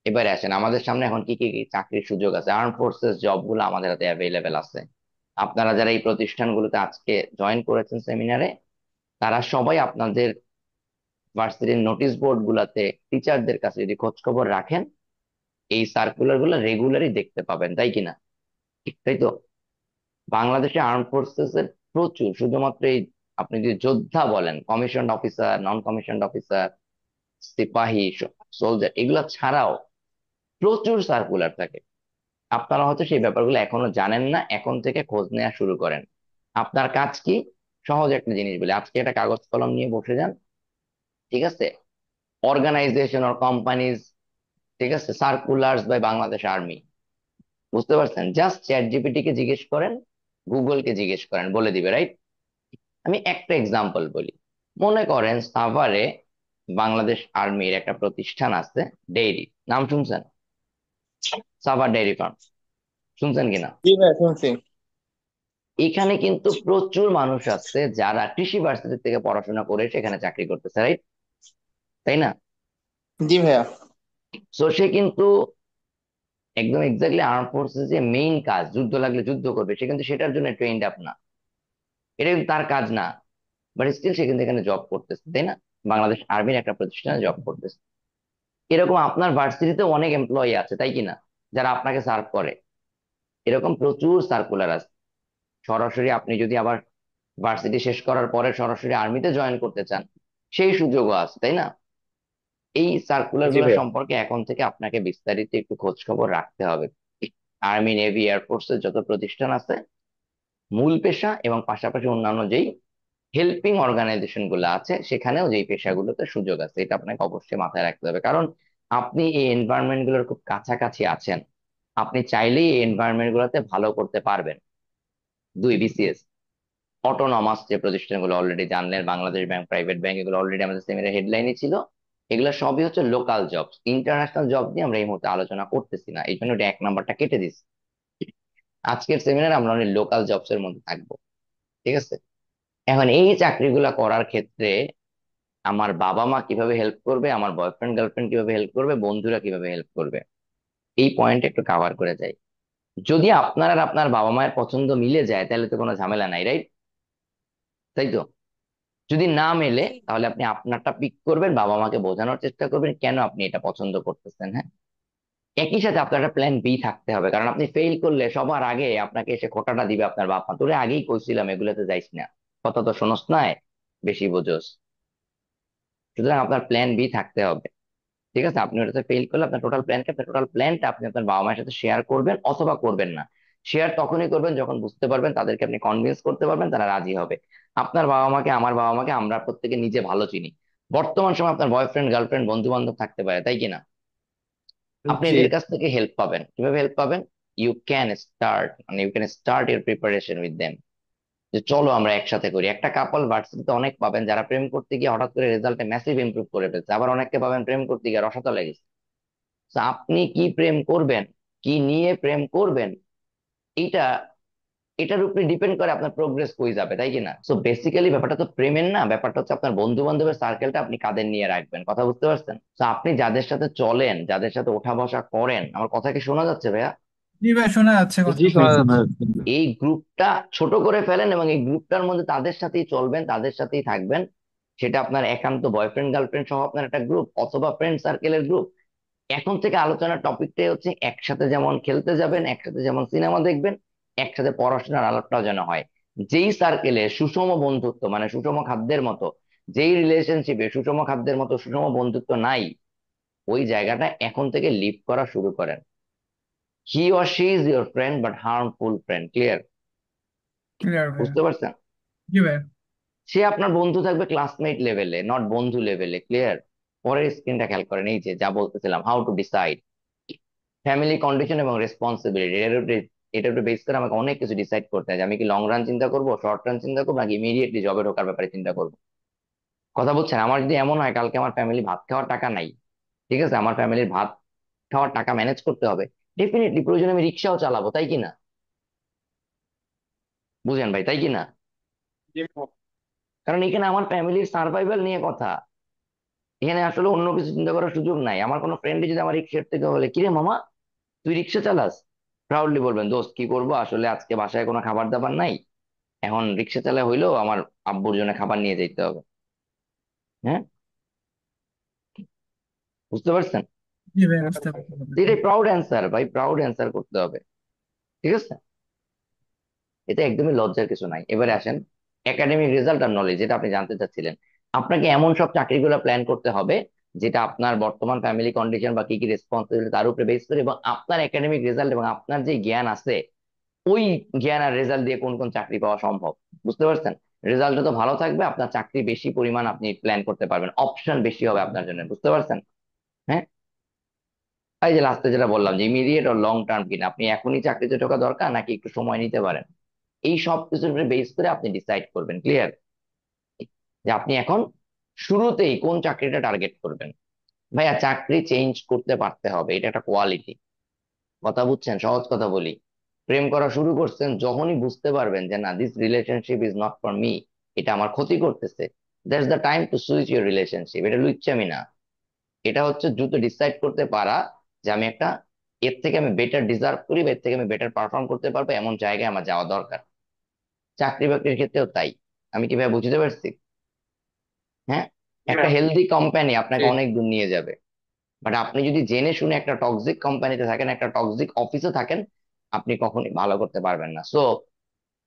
Speaker 1: এবারে আসেন, আমাদের সামনে এখন কি কি কি চাকরির সুযোগ আছে, আর্ম ফোর্সেস জব গুলো আমাদের হাতে অ্যাভেলেবেল আছে। আপনারা যারা এই প্রতিষ্ঠানগুলোতে আজকে জয়েন করেছেন সেমিনারে, তারা সবাই আপনাদের ভার্সিটির নোটিশ বোর্ড গুলাতে টিচারদের কাছে যদি খোঁজ খবর রাখেন, এই সার্কুলার গুলো রেগুলারই দেখতে পাবেন, তাই কিনা? তাই তো। বাংলাদেশে আর্ম ফোর্সেস এর প্রচুর, শুধুমাত্র এই আপনি যদি যোদ্ধা বলেন, কমিশন অফিসার, নন কমিশন অফিসার, সিপাহী, সোলজার, এগুলা ছাড়াও প্রচুর সার্কুলার থাকে। আপনারা হয়তো সেই ব্যাপারগুলো এখনো জানেন না, এখন থেকে খোঁজ নেওয়া শুরু করেন। আপনার কাজ কি? সহজ একটা জিনিস বলে, আজকে একটা কাগজ কলম নিয়ে বসে যান। ঠিক আছে? অর্গানাইজেশন অর কোম্পানিজ, ঠিক আছে, সার্কুলার্স বাই বাংলাদেশ আর্মি, বুঝতে পারছেন? জাস্ট চ্যাট জিপিটি কে জিজ্ঞেস করেন, গুগল কে জিজ্ঞেস করেন, বলে দিবে, রাইট? আমি একটা এক্সাম্পল বলি। মনে করেন সাভারে বাংলাদেশ আর্মির একটা প্রতিষ্ঠান আছে, ডেইরি, নাম শুনছেন? সাভার ডেইরি ফার্ম, শুনছেন কিনা?
Speaker 9: জি ভাইয়া শুনছি।
Speaker 1: এখানে কিন্তু প্রচুর মানুষ আছে যারা কৃষি ভার্সিটি থেকে পড়াশোনা করে সেখানে চাকরি করতেছে, রাইট? তাই না?
Speaker 9: জি ভাইয়া।
Speaker 1: সো সে কিন্তু একদম এক্স্যাক্টলি আর্ম ফোর্সেস যে মেইন কাজ, যুদ্ধ লাগলে যুদ্ধ করবে, সে কিন্তু সেটার জন্য ট্রেন্ড আপ না, এটা কিন্তু তার কাজ না। বাট স্টিল সে কিন্তু এখানে জব করতেছে, তাই না? বাংলাদেশ আর্মির একটা প্রতিষ্ঠানে জব করতেছে। এরকম আপনার ভার্সিটিতে অনেক এমপ্লয়ি আছে, তাই কিনা, যারা আপনাকে সার্ভ করে। এরকম প্রচুর সার্কুলার আছে। সরাসরি আপনি যদি আবার ভার্সিটি শেষ করার পরে সরাসরি আর্মিতে জয়েন করতে চান, সেই সুযোগও আছে, তাই না? এই সার্কুলার
Speaker 9: জি
Speaker 1: গুলো
Speaker 9: ভাইয়া।
Speaker 1: সম্পর্কে এখন থেকে আপনাকে বিস্তারিত একটু খোঁজ খবর রাখতে হবে। আর্মি, নেভি, এয়ারফোর্সের যত প্রতিষ্ঠান আছে, মূল পেশা এবং পাশাপাশি অন্যান্য যেই হেল্পিং অর্গানাইজেশন গুলো আছে, সেখানেও যেই পেশাগুলোতে সুযোগ আছে, এটা আপনাকে অবশ্যই মাথায় রাখতে হবে। কারণ আপনি এই এনভায়রনমেন্ট গুলোর খুব কাছাকাছি আছেন, আপনি চাইলেই এই এনভায়রনমেন্ট গুলোতে ভালো করতে পারবেন। দুই, বিসিএস, অটোনমাস যে প্রতিষ্ঠানগুলো অলরেডি জানলেন, বাংলাদেশ ব্যাংক, প্রাইভেট ব্যাংক, এগুলো অলরেডি আমাদের সেমিনার হেডলাইনে ছিল। এগুলো সবই হচ্ছে লোকাল জব, ইন্টারন্যাশনাল জব নিয়ে আমরা এই মুহূর্তে আলোচনা করতেছি না, এই জন্য ওটা 1 নাম্বারটা কেটে দিচ্ছি। আজকের সেমিনারে আমরা অনেক লোকাল জবস এর মধ্যে থাকবো। ঠিক আছে? এখন এই চাকরিগুলা করার ক্ষেত্রে আমার বাবা মা কিভাবে হেল্প করবে, আমার বয়ফ্রেন্ড গার্লফ্রেন্ড কিভাবে হেল্প করবে, বন্ধুরা কিভাবে হেল্প করবে, এই পয়েন্ট একটু কাভার করে যাই। যদি আপনার আর আপনার বাবা মায়ের পছন্দ মিলে যায় তাহলে তো কোনো ঝামেলা নাই, রাইট? তাই তো। যদি না মেলে
Speaker 2: জি।
Speaker 1: তাহলে আপনি আপনারটা পিক করবেন, বাবা মাকে বোঝানোর চেষ্টা করবেন কেন আপনি এটা পছন্দ করতেছেন। হ্যাঁ। একই সাথে আপনার একটা প্ল্যান বি থাকতে হবে, কারণ আপনি ফেল করলে সবার আগে আপনাকে এসে খোঁটাটা দিবে আপনার বাপ মা, তোরে আগেই কইছিলাম এগুলোতে যাইস না, কথা তো শোনস নাই, বেশি বোঝোস। সুতরাং আপনার প্ল্যান বি থাকতে হবে। ঠিক আছে? আপনি ওটাতে ফেল করলে আপনার টোটাল প্ল্যানটা আপনি আপনার বাবা মায়ের সাথে শেয়ার করবেন অথবা করবেন না, শেয়ার তখনই করবেন যখন বুঝতে পারবেন, তাদেরকে আপনি কনভিন্স করতে পারবেন, তারা রাজি হবে। আপনার বাবা মাকে, আমার বাবা মাকে আমরা প্রত্যেকে নিজে ভালো চিনি। বর্তমান সময় আপনার বয়ফ্রেন্ড, গার্লফ্রেন্ড, বন্ধু বান্ধব থাকতে পারে, তাই কিনা? আপনি
Speaker 9: জি।
Speaker 1: এদের কাছ থেকে হেল্প পাবেন। কিভাবে হেল্প পাবেন? You can start your preparation with them. যে চলো আমরা একসাথে করি। একটা কাপল ভার্সিটিতে অনেক পাবেন যারা প্রেম করতে গিয়ে হঠাৎ করে রেজাল্টে ম্যাসিভ ইমপ্রুভ করে ফেলছে, আবার অনেককে পাবেন প্রেম করতে গিয়ে রসাতলে গেছে। তো আপনি কি প্রেম করবেন, কি নিয়ে প্রেম করবেন, এইটা এটার উপরে ডিপেন্ড করে আপনার প্রোগ্রেস কই যাবে, তাই কি না? সো বেসিক্যালি ব্যাপারটা তো প্রেমের না, ব্যাপারটা হচ্ছে আপনার বন্ধু বান্ধবের সার্কেলটা আপনি কাদের নিয়ে রাখবেন। কথা বুঝতে পারছেন? তো আপনি যাদের সাথে চলেন, যাদের সাথে ওঠা বসা করেন, আমার কথা কি শোনা যাচ্ছে ভাইয়া?
Speaker 11: জি ভাই, শোনা যাচ্ছে
Speaker 9: জি
Speaker 11: কথা।
Speaker 9: শোনা যাচ্ছে।
Speaker 1: এই গ্রুপটা ছোট করে ফেলেন এবং এই গ্রুপটার মধ্যে তাদের সাথেই চলবেন, তাদের সাথেই থাকবেন। সেটা আপনার একান্ত বয়ফ্রেন্ড গার্লফ্রেন্ড সহ আপনার একটা গ্রুপ, অথবা ফ্রেন্ড সার্কেলের গ্রুপ। এখন থেকে আলোচনার টপিকটাই হচ্ছে একসাথে যেমন খেলতে যাবেন, একসাথে যেমন সিনেমা দেখবেন, একসাথে পড়াশোনার আলাপটাও যেন হয়। যেই সার্কেলে সুষম বন্ধুত্ব, মানে সুষম খাদ্যের মতো, যেই রিলেশনশিপে সুষম খাদ্যের মতো সুষম বন্ধুত্ব নাই, ওই জায়গাটা এখন থেকে লিভ করা শুরু করেন। He or she is your friend but harmful friend. Clear?
Speaker 11: Clear ভাইয়া।
Speaker 1: বুঝতে পারছেন?
Speaker 11: জি ভাইয়া।
Speaker 1: সে আপনার বন্ধু থাকবে ক্লাসমেট লেভেলে, নট বন্ধু লেভেলে। ক্লিয়ার? পরের স্ক্রিনটা খেয়াল করেন, এই যে যা বলতেছিলাম, how to decide family condition এবং রেসপন্সিবিলিটি। এটার উপরে বেস করে আমাকে অনেক কিছু ডিসাইড করতে হয় যে আমি কি লং রান চিন্তা করবো, শর্ট রান চিন্তা করবো, নাকি ইমিডিয়েটলি জবে ঢোকার ব্যাপারে চিন্তা করবো। কথা বলছেন? আমার যদি এমন হয় কালকে আমার ফ্যামিলি ভাত খাওয়ার টাকা নাই, ঠিক আছে, আমার ফ্যামিলির ভাত খাওয়ার টাকা ম্যানেজ করতে হবে, ডেফিনেটলি প্রয়োজনে আমি রিক্সাও চালাবো, তাই কি না? বুঝেন ভাই, তাই কি না?
Speaker 3: জি ভাইয়া।
Speaker 1: কারণ এখানে আমার ফ্যামিলির সার্ভাইভাল নিয়ে কথা। এখানে আসলে অন্য কিছু চিন্তা করার সুযোগ নাই। আমার কোনো ফ্রেন্ড যদি আমার রিক্সার থেকে বলে, কিরে মামা তুই রিক্সা চালাস, প্রাউডলি বলবেন, দোস্ত কি করবো, আসলে আজকে বাসায় কোনো খাবার দাবার নাই, এখন রিক্সা চালা হইলেও আমার আব্বুর জন্য খাবার নিয়ে যেতে হবে। হ্যাঁ, বুঝতে পারছেন?
Speaker 11: জি ভাইয়া, বুঝতে পারছি
Speaker 1: তো
Speaker 11: ব্যাপারটা।
Speaker 1: এটাই প্রাউড অ্যান্সার ভাই, প্রাউড অ্যান্সার করতে হবে। ঠিক আছে? এটা একদমই লজ্জার কিছু নাই। এবারে আসেন একাডেমিক রেজাল্ট আর নলেজ, যেটা আপনি জানতে চাচ্ছিলেন। আপনাকে এমন সব চাকরিগুলো প্ল্যান করতে হবে যেটা আপনার বর্তমান ফ্যামিলি কন্ডিশন বা কি কি রেসপন্সিবিলিটি তার উপরে বেস করে, এবং আপনার একাডেমিক রেজাল্ট এবং আপনার যে জ্ঞান আছে, ওই জ্ঞান আর রেজাল্ট দিয়ে কোন কোন চাকরি পাওয়া সম্ভব। বুঝতে পারছেন? রেজাল্ট যত ভালো থাকবে আপনার চাকরি বেশি পরিমাণ আপনি প্ল্যান করতে পারবেন, অপশন বেশি হবে আপনার জন্য। বুঝতে পারছেন? হ্যাঁ, এই যে লাস্টে যেটা বললাম যে ইমিডিয়েট ও লং টার্ম কিনা, আপনি এখনই চাকরিতে ঢোকা দরকার নাকি একটু সময় নিতে পারেন, এই সব কিছুর উপরে বেস করে আপনি ডিসাইড করবেন। ক্লিয়ার? যে আপনি এখন শুরুতেই কোন চাকরিটা টার্গেট করবেন। ভাইয়া চাকরি চেঞ্জ করতে পারতে হবে, এটা একটা কোয়ালিটি। কথা বুঝছেন? সহজ কথা বলি, প্রেম করা শুরু করছেন, যখনই বুঝতে পারবেন যে না, this relationship is not for me, এটা আমার ক্ষতি করতেছে, that's the time to switch your relationship. এটা লুচ্চামি না, এটা হচ্ছে দ্রুত ডিসাইড করতে পারা যে আমি একটা, এর থেকে আমি বেটার ডিজার্ভ করি বা এর থেকে আমি বেটার পারফর্ম করতে পারবো, এমন জায়গায় আমার যাওয়া দরকার। চাকরি বাকরির ক্ষেত্রেও তাই। আমি কি ভাই বুঝতে পারছি? হ্যাঁ,
Speaker 3: জি
Speaker 1: একটা
Speaker 3: ভাইয়া।
Speaker 1: হেলদি কোম্পানি আপনাকে
Speaker 9: জি।
Speaker 1: অনেক দূর নিয়ে যাবে, বাট আপনি যদি জেনে শুনে একটা টক্সিক কোম্পানিতে থাকেন, একটা টক্সিক অফিসে থাকেন, আপনি কখনোই ভালো করতে পারবেন না। সো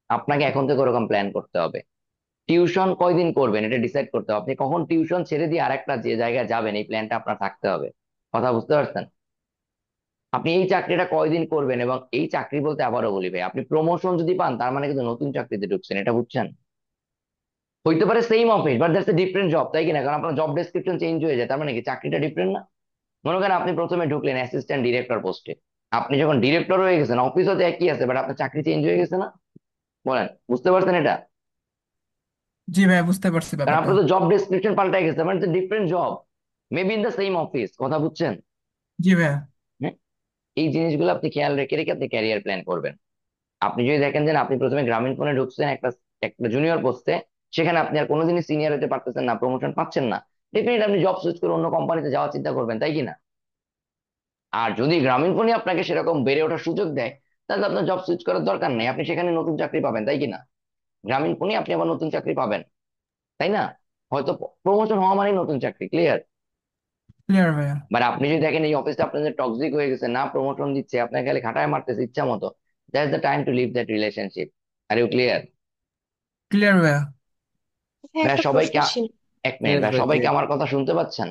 Speaker 1: আপনাকে এখন থেকে ওরকম প্ল্যান করতে হবে। টিউশন কয়দিন করবেন এটা ডিসাইড করতে হবে। আপনি কখন টিউশন ছেড়ে দিয়ে আরেকটা যে জায়গায় যাবেন, এই প্ল্যানটা আপনার থাকতে হবে। কথা বুঝতে পারছেন? আপনি এই চাকরিটা কয়দিন করবেন, এবং এই চাকরি বলতে আবারও বলি ভাই, আপনি প্রমোশন যদি পান তার মানে কিন্তু নতুন চাকরিতে ঢুকছেন, এটা বুঝছেন? হইতে পারে same office but that's a different job, তাই কিনা? কারণ আপনার জব ডেসক্রিপশন চেঞ্জ হয়ে যায়, তার মানে কি চাকরিটা ডিফারেন্ট না? মনে করেন আপনি প্রথমে ঢুকলেন অ্যাসিস্ট্যান্ট ডিরেক্টর পোস্টে, আপনি যখন ডিরেক্টর হয়ে গেছেন, অফিস হতে একই আছে বাট আপনার চাকরি চেঞ্জ হয়ে গেছে না? বলেন, বুঝতে পারছেন এটা?
Speaker 11: জি ভাইয়া, বুঝতে পারছি
Speaker 1: কারণ
Speaker 11: ব্যাপারটা।
Speaker 1: আপনার তো জব ডেসক্রিপশন পাল্টাই গেছে, মানে different job, maybe in the same office. কথা বুঝছেন?
Speaker 11: জি ভাইয়া।
Speaker 1: হ্যাঁ, এই জিনিসগুলো আপনি খেয়াল রেখে রেখে আপনি ক্যারিয়ার প্ল্যান করবেন। আপনি যদি দেখেন যে না, আপনি প্রথমে গ্রামীণ ফোনে ঢুকছেন একটা একটা জুনিয়র পোস্টে, সেখানে আপনি আর কোনোদিনই সিনিয়র হতে পারতেছেন না, প্রমোশন পাচ্ছেন না, ডেফিনেটলি আপনি জব সুইচ করে অন্য কোম্পানিতে যাওয়ার চিন্তা করবেন, তাই কি না? আর যদি গ্রামীণ ফোনই আপনাকে সেরকম বেড়ে ওঠার সুযোগ দেয়, তাহলে আপনার জব সুইচ করার দরকার নেই, আপনি সেখানে নতুন চাকরি পাবেন, তাই কি না? গ্রামীণ ফোনই আপনি আবার নতুন চাকরি পাবেন, তাই না? হয়তো প্রমোশন হওয়া মানেই নতুন চাকরি। ক্লিয়ার?
Speaker 11: ক্লিয়ার ভাইয়া।
Speaker 1: বাট আপনি যদি দেখেন এই অফিসটা আপনাদের টক্সিক হয়ে গেছে, না প্রমোশন দিচ্ছে, আপনাকে খালি খাটায় মারতেছে ইচ্ছা মতো, that's the time to leave that relationship. Are you clear?
Speaker 11: Clear ভাইয়া।
Speaker 5: হ্যাঁ,
Speaker 1: ভাই
Speaker 5: একটা প্রশ্ন
Speaker 1: সবাইকে
Speaker 5: ছিল।
Speaker 1: এক মিনিট
Speaker 10: ইয়েস
Speaker 1: ভাই,
Speaker 10: ভাই,
Speaker 1: সবাইকে
Speaker 10: ক্লিয়ার।
Speaker 1: আমার কথা শুনতে পাচ্ছেন?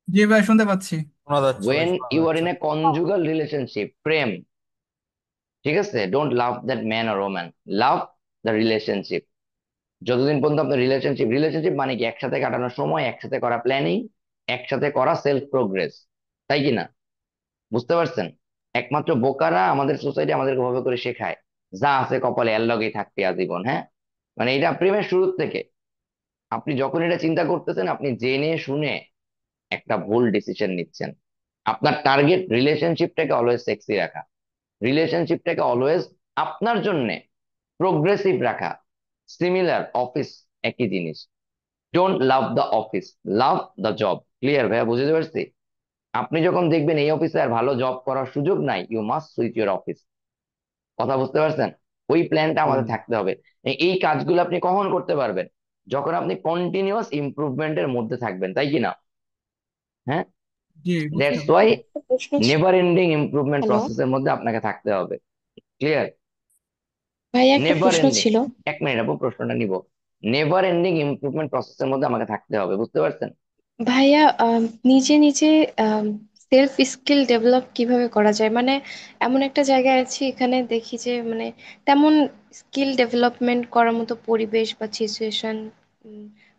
Speaker 11: জি ভাই, শুনতে পাচ্ছি।
Speaker 7: শোনা যাচ্ছে ভাই,
Speaker 1: ওয়েন
Speaker 7: শোনা
Speaker 1: ইউ আর
Speaker 7: যাচ্ছে।
Speaker 1: ইন এ কনজুগাল রিলেশনশিপ, প্রেম, ঠিক আছে? Don't love that man or woman, love the relationship. যতদিন পর্যন্ত আপনার রিলেশনশিপ, রিলেশনশিপ মানে কি? একসাথে কাটানোর সময়, একসাথে করা প্ল্যানিং, একসাথে করা সেলফ প্রোগ্রেস, তাই কি না? বুঝতে পারছেন? একমাত্র বোকারা আমাদের সোসাইটি আমাদেরকে ভাবে করে শেখায় যা আছে কপালে এর লগেই থাকতে আজীবন। হ্যাঁ, মানে এটা প্রেমের শুরুর থেকে আপনি যখন এটা চিন্তা করতেছেন, আপনি জেনে শুনে একটা ভুল ডিসিশন নিচ্ছেন। আপনার টার্গেট রিলেশনশিপটাকে অলওয়েজ সেক্সি রাখা, রিলেশনশিপটাকে অলওয়েজ আপনার জন্য প্রোগ্রেসিভ রাখা। সিমিলার অফিস, একই জিনিস। Don't love the office, love the job. Clear ভাইয়া? বুঝতে পারছি? আপনি যখন দেখবেন এই অফিসে আর ভালো জব করার সুযোগ নাই, you must switch your office. কথা বুঝতে পারছেন? ওই প্ল্যানটা আমাদের থাকতে হবে। এই কাজগুলো আপনি কখন করতে পারবেন? যখন আপনি কন্টিনিউয়াস ইমপ্রুভমেন্টের মধ্যে থাকবেন, তাই কি না? হ্যাঁ,
Speaker 11: জি, বুঝতে
Speaker 1: দ্যাটস ওয়াই
Speaker 11: পারছি।
Speaker 5: একটা প্রশ্ন
Speaker 1: নেভার এন্ডিং ইমপ্রুভমেন্ট
Speaker 5: হ্যালো
Speaker 1: প্রসেসের মধ্যে আপনাকে থাকতে হবে। ক্লিয়ার?
Speaker 5: ভাইয়া, একটা
Speaker 1: নেভার
Speaker 5: প্রশ্ন
Speaker 1: এন্ডিং,
Speaker 5: ছিল।
Speaker 1: এক মিনিট আপু প্রশ্নটা নিব। নেভার এন্ডিং ইমপ্রুভমেন্ট প্রসেসের মধ্যে আমাকে থাকতে হবে, বুঝতে পারছেন?
Speaker 5: ভাইয়া, নিজে নিজে সেলফ স্কিল ডেভেলপ কিভাবে করা যায়? মানে এমন একটা জায়গায় আছি, এখানে দেখি যে মানে তেমন স্কিল ডেভেলপমেন্ট করার মতো পরিবেশ বা সিচুয়েশন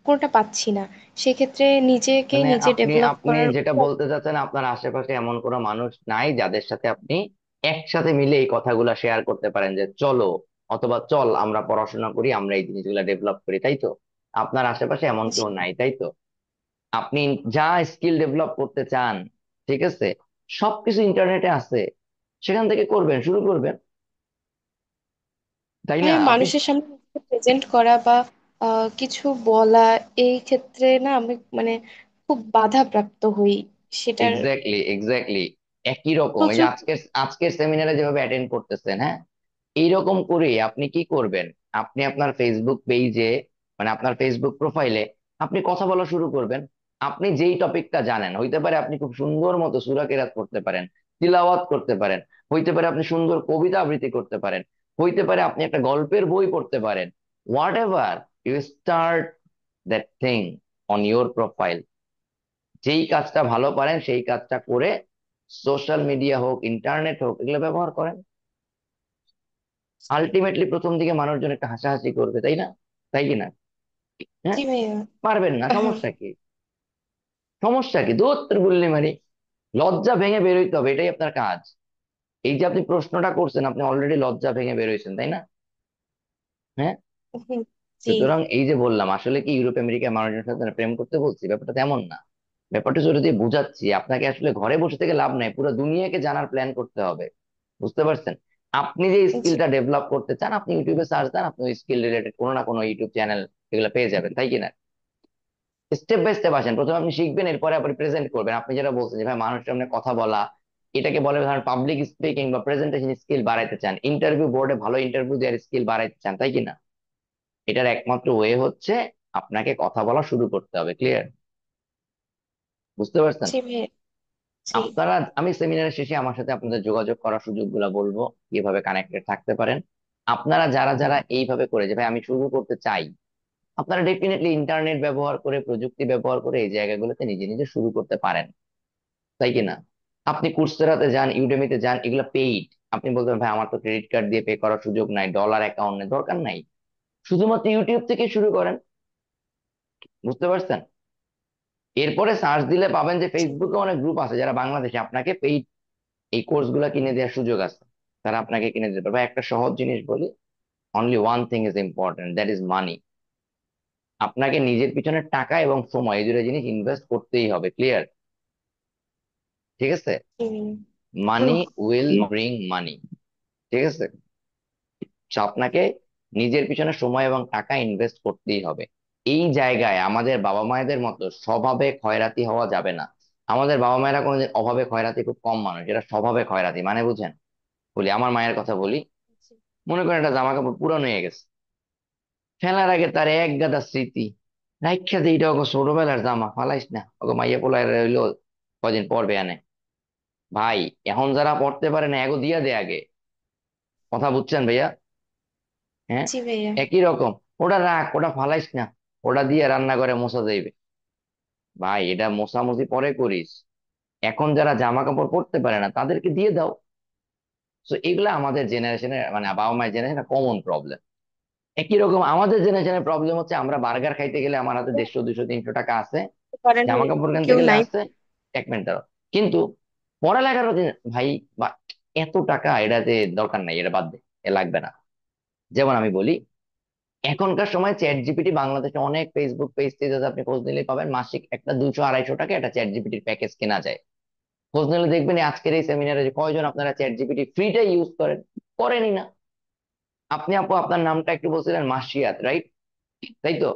Speaker 5: কোনটা পাচ্ছি না। সেক্ষেত্রে নিজেকে
Speaker 1: মানে
Speaker 5: নিজে
Speaker 1: আপনি
Speaker 5: ডেভেলপ
Speaker 1: আপনি
Speaker 5: করার
Speaker 1: যেটা বলতে চাচ্ছেন, আপনার আশেপাশে এমন কোনো মানুষ নাই যাদের সাথে আপনি একসাথে মিলে এই কথাগুলো শেয়ার করতে পারেন যে চলো, অথবা চল আমরা পড়াশোনা করি, আমরা এই জিনিসগুলো ডেভেলপ করি, তাই তো? আপনার আশেপাশে এমন কেউ নাই, তাই তো? আপনি যা স্কিল ডেভেলপ করতে চান, ঠিক আছে, সবকিছু ইন্টারনেটে আছে, সেখান থেকে করবেন, শুরু করবেন, তাই না?
Speaker 5: ভাইয়া,
Speaker 1: আপনি
Speaker 5: মানুষের সামনে প্রেজেন্ট করা বা কিছু বলা, এই ক্ষেত্রে না আমি মানে খুব বাধাপ্রাপ্ত হই সেটার।
Speaker 1: এক্স্যাক্টলি, এক্স্যাক্টলি একই রকম। এই যে
Speaker 5: প্রচুর।
Speaker 1: আজকের আজকের সেমিনারে যেভাবে অ্যাটেন্ড করতেছেন, হ্যাঁ, এইরকম করে আপনি কি করবেন? আপনি আপনার ফেসবুক পেজে, মানে আপনার ফেসবুক প্রোফাইলে আপনি কথা বলা শুরু করবেন। আপনি যেই টপিকটা জানেন, হইতে পারে আপনি খুব সুন্দর মতো সূরা কেরাত করতে পারেন, তিলাওয়াত করতে পারেন, হইতে পারে আপনি সুন্দর কবিতা আবৃত্তি করতে পারেন, হইতে পারে আপনি একটা গল্পের বই পড়তে পারেন। Whatever, you start that thing on your profile. যেই কাজটা ভালো পারেন সেই কাজটা করে সোশ্যাল মিডিয়া হোক, ইন্টারনেট হোক, এগুলো ব্যবহার করেন। আলটিমেটলি প্রথম দিকে মানুষজন একটা হাসাহাসি করবে, তাই না? তাই কি না? হ্যাঁ,
Speaker 5: জি ভাইয়া।
Speaker 1: পারবেন না, সমস্যা কি? সমস্যা কি? দৌত্র গুল্লি মারি, লজ্জা ভেঙে বেরোইতে হবে, এটাই আপনার কাজ। এই যে আপনি প্রশ্নটা করছেন, আপনি অলরেডি লজ্জা ভেঙে বেরোইছেন, তাই না? হ্যাঁ,
Speaker 5: হুম, জি।
Speaker 1: সুতরাং এই যে বললাম, আসলে কি ইউরোপ আমেরিকার মানুষজনের সাথে প্রেম করতে বলছি, ব্যাপারটা তেমন না। ব্যাপারটা ছোট দিয়ে বুঝাচ্ছি, আপনাকে আসলে ঘরে বসে থেকে লাভ নাই, পুরো দুনিয়াকে জানার প্ল্যান করতে হবে। বুঝতে পারছেন? আপনি যে
Speaker 5: জি।
Speaker 1: স্কিলটা ডেভেলপ করতে চান, আপনি ইউটিউবে সার্চ দেন, আপনি স্কিল রিলেটেড কোনো না কোনো ইউটিউব চ্যানেল এগুলো পেয়ে যাবেন, তাই কিনা? স্টেপ বাই স্টেপ আসেন, প্রথমে আপনি শিখবেন, এরপরে আপনি প্রেজেন্ট করবেন। আপনি যেটা বলছেন যে ভাই মানুষের সামনে কথা বলা, এটাকে বলে ধরেন পাবলিক স্পিকিং বা প্রেজেন্টেশন স্কিল বাড়াইতে চান, ইন্টারভিউ বোর্ডে ভালো ইন্টারভিউ দেওয়ার স্কিল বাড়াইতে চান, তাই কিনা? এটার একমাত্র ওয়ে হচ্ছে আপনাকে কথা বলা শুরু করতে হবে। ক্লিয়ার? বুঝতে পারছেন?
Speaker 5: জি ভাইয়া। জি।
Speaker 1: আপনারা, আমি সেমিনারের শেষে আমার সাথে আপনাদের যোগাযোগ করার সুযোগগুলো বলবো, কিভাবে কানেক্টেড থাকতে পারেন। আপনারা যারা যারা এইভাবে করে যে ভাই আমি শুরু করতে চাই, আপনারা ডেফিনেটলি ইন্টারনেট ব্যবহার করে, প্রযুক্তি ব্যবহার করে এই জায়গাগুলোতে নিজে নিজে শুরু করতে পারেন, তাই কি না? আপনি কুর্সেরাতে যান, ইউডেমিতে যান, এগুলো পেইড। আপনি বলতেন ভাই আমার তো ক্রেডিট কার্ড দিয়ে পে করার সুযোগ নাই, ডলার অ্যাকাউন্ট নেই, দরকার নাই, শুধুমাত্র ইউটিউব থেকে শুরু করেন। বুঝতে পারছেন? এরপরে সার্চ দিলে পাবেন যে ফেসবুকে অনেক গ্রুপ আছে যারা বাংলাদেশে আপনাকে পেইড এই কোর্স গুলা কিনে দেওয়ার সুযোগ আছে, তারা আপনাকে কিনে দিতে পারবে। একটা সহজ জিনিস বলি, only one thing is important, that is money. আপনাকে নিজের পিছনে টাকা এবং সময়, এই দুটো জিনিস ইনভেস্ট করতেই হবে। ক্লিয়ার? ঠিক আছে?
Speaker 5: হুম।
Speaker 1: মানি উইল ব্রিং মানি। ঠিক আছে? So, আপনাকে নিজের পিছনে সময় এবং টাকা ইনভেস্ট করতেই হবে। এই জায়গায় আমাদের বাবা মায়েদের মতো স্বভাবে খয়রাতি হওয়া যাবে না। আমাদের বাবা মায়েরা কোনোদিন অভাবে খয়রাতি, খুব কম মানুষ এরা স্বভাবে খয়রাতি, মানে বুঝেন? বলি, আমার মায়ের কথা বলি। মনে করেন একটা জামা কাপড় পুরানো হয়ে গেছে, ফেলার আগে তার এক গাদা স্মৃতি রাইখা যে এটা ওকে ছোটবেলার জামা, ফালাইস না, ওকে মাইয়া পোলায় রইলো, কদিন পরবে আনে। ভাই, এখন যারা পড়তে পারে না এগো দিয়া দে আগে। কথা বুঝছেন ভাইয়া? হ্যাঁ,
Speaker 5: জি ভাইয়া।
Speaker 1: একই রকম, ওটা রাখ, ওটা ফালাইস না, ওটা দিয়ে রান্না করে মোছা যাইবে। ভাই, এটা মোছামুছি পরে করিস, এখন যারা জামা কাপড় পরতে পারে না তাদেরকে দিয়ে দাও। তো এগুলা আমাদের জেনারেশনের মানে বাবা মায়ের জেনারেশনের কমন প্রবলেম। একই রকম আমাদের জেনারেশনের প্রবলেম হচ্ছে আমরা বার্গার খাইতে গেলে আমার হাতে 150, 200, 300 টাকা আছে,
Speaker 5: করেন
Speaker 1: জামা কাপড় কিনতে
Speaker 5: কেউ
Speaker 1: গেলে
Speaker 5: নাই।
Speaker 1: আছে। এক মিনিট দাঁড়াও। কিন্তু পড়ালেখার ভাই বা এত টাকা এটাতে দরকার নাই, এটা বাদ দে, এ লাগবে না। যেমন আমি বলি, এখনকার সময় চ্যাট জিপিটি বাংলাদেশে অনেক ফেসবুক পেজ টেজ আছে, আপনি খোঁজ নিলেই পাবেন, মাসিক একটা 200, 250 টাকা একটা চ্যাট জিপিটির প্যাকেজ কেনা যায়। খোঁজ নিলে দেখবেন এই আজকের এই সেমিনারে যে কয়জন আপনারা চ্যাট জিপিটি ফ্রিটা ইউজ করেন, করেনই না। আপনি আপু আপনার নামটা একটু বলছিলেন মাসিয়াত, রাইট? তাই তো?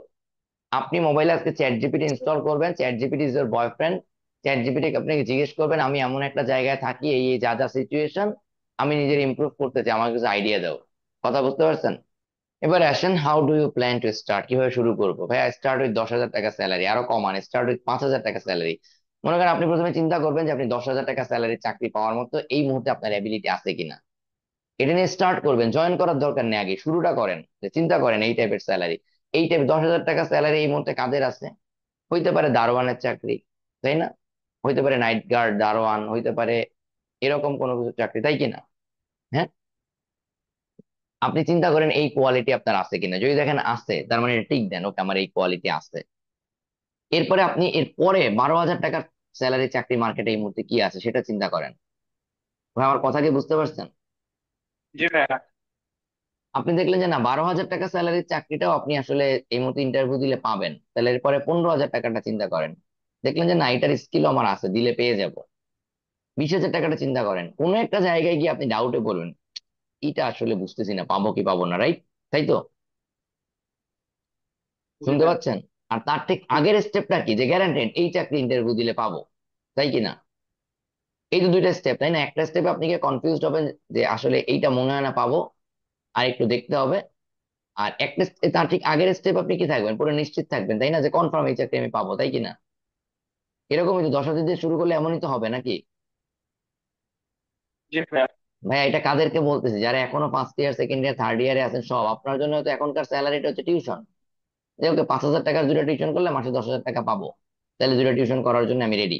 Speaker 1: আপনি মোবাইলে আজকে চ্যাট জিপিটি ইনস্টল করবেন, chat GPT is your boyfriend. Chat GPT আপনাকে জিজ্ঞেস করবেন আমি এমন একটা জায়গায় থাকি, এই এই যা যা সিচুয়েশন, আমি নিজের ইমপ্রুভ করতে চাই, আমাকে কিছু আইডিয়া দাও। কথা বুঝতে পারছেন? এবার আসেন, how do you plan to start, কিভাবে শুরু করবো? ভাইয়া স্টার্ট উইথ 10,000 টাকা স্যালারি, আরো কমান, স্টার্ট উইথ 5,000 টাকা স্যালারি। মনে করেন আপনি প্রথমে চিন্তা করবেন যে আপনি 10,000 টাকা স্যালারি চাকরি পাওয়ার মতো এই মুহূর্তে আপনার অ্যাবিলিটি আছে কিনা, এটা নিয়ে স্টার্ট করবেন। জয়েন করার দরকার নেই, আগে শুরুটা করেন, যে চিন্তা করেন এই টাইপের স্যালারি, এই টাইপ 10,000 টাকা স্যালারি এই মুহূর্তে কাদের আছে? হইতে পারে দারোয়ানের চাকরি, তাই না? হইতে পারে নাইট গার্ড, দারোয়ান, হইতে পারে এরকম কোনো কিছু চাকরি, তাই কিনা? হ্যাঁ, আপনি চিন্তা করেন এই কোয়ালিটি আপনার আছে কিনা, যদি দেখেন আছে তার মানে টিক দেন, ওকে আমার এই কোয়ালিটি আছে। এরপরে আপনি এরপরে 12,000 টাকার স্যালারি চাকরি মার্কেটে এই মুহূর্তে কি আছে সেটা চিন্তা করেন। ভাই আমার কথা কি বুঝতে পারছেন?
Speaker 3: জি ভাইয়া।
Speaker 1: আপনি দেখলেন যে না 12,000 টাকা স্যালারির চাকরিটাও আপনি আসলে এই মুহূর্তে ইন্টারভিউ দিলে পাবেন, তাহলে এরপরে 15,000 টাকাটা চিন্তা করেন। দেখলেন যে না এটার স্কিল আমার আছে, দিলে পেয়ে যাব। 20,000 টাকাটা চিন্তা করেন, কোনো একটা জায়গায় গিয়ে আপনি ডাউটে পড়বেন, এটা আসলে বুঝতেছি না পাবো কি পাবো না, রাইট? তাই তো?
Speaker 3: জি
Speaker 1: শুনতে
Speaker 3: ভাইয়া।
Speaker 1: পাচ্ছেন? আর তার ঠিক আগের স্টেপটা কি, যে গ্যারান্টেড এই চাকরি ইন্টারভিউ দিলে পাবো, তাই কিনা? এই তো দুইটা স্টেপ, তাই না? একটা স্টেপে আপনি কি কনফিউজড হবেন যে আসলে এইটা মনে হয় না পাবো, আর একটু দেখতে হবে। আর একটা তার ঠিক আগের স্টেপ আপনি কি থাকবেন, পুরো নিশ্চিত থাকবেন, তাই না, যে কনফার্ম এই চাকরি আমি পাবো, তাই কিনা? এরকমই তো 10,000 দিয়ে শুরু করলে এমনই তো হবে নাকি?
Speaker 3: জি ভাইয়া।
Speaker 1: ভাই এটা কাদেরকে বলতেছি, যারা এখনো first year, second year, third ইয়ারে আছেন, সব আপনার জন্য তো এখনকার স্যালারিটা হচ্ছে টিউশন। যে ওকে 5,000 টাকার দুটো টিউশন করলে মাসে 10,000 টাকা পাবো, তাহলে দুটো টিউশন করার জন্য আমি রেডি।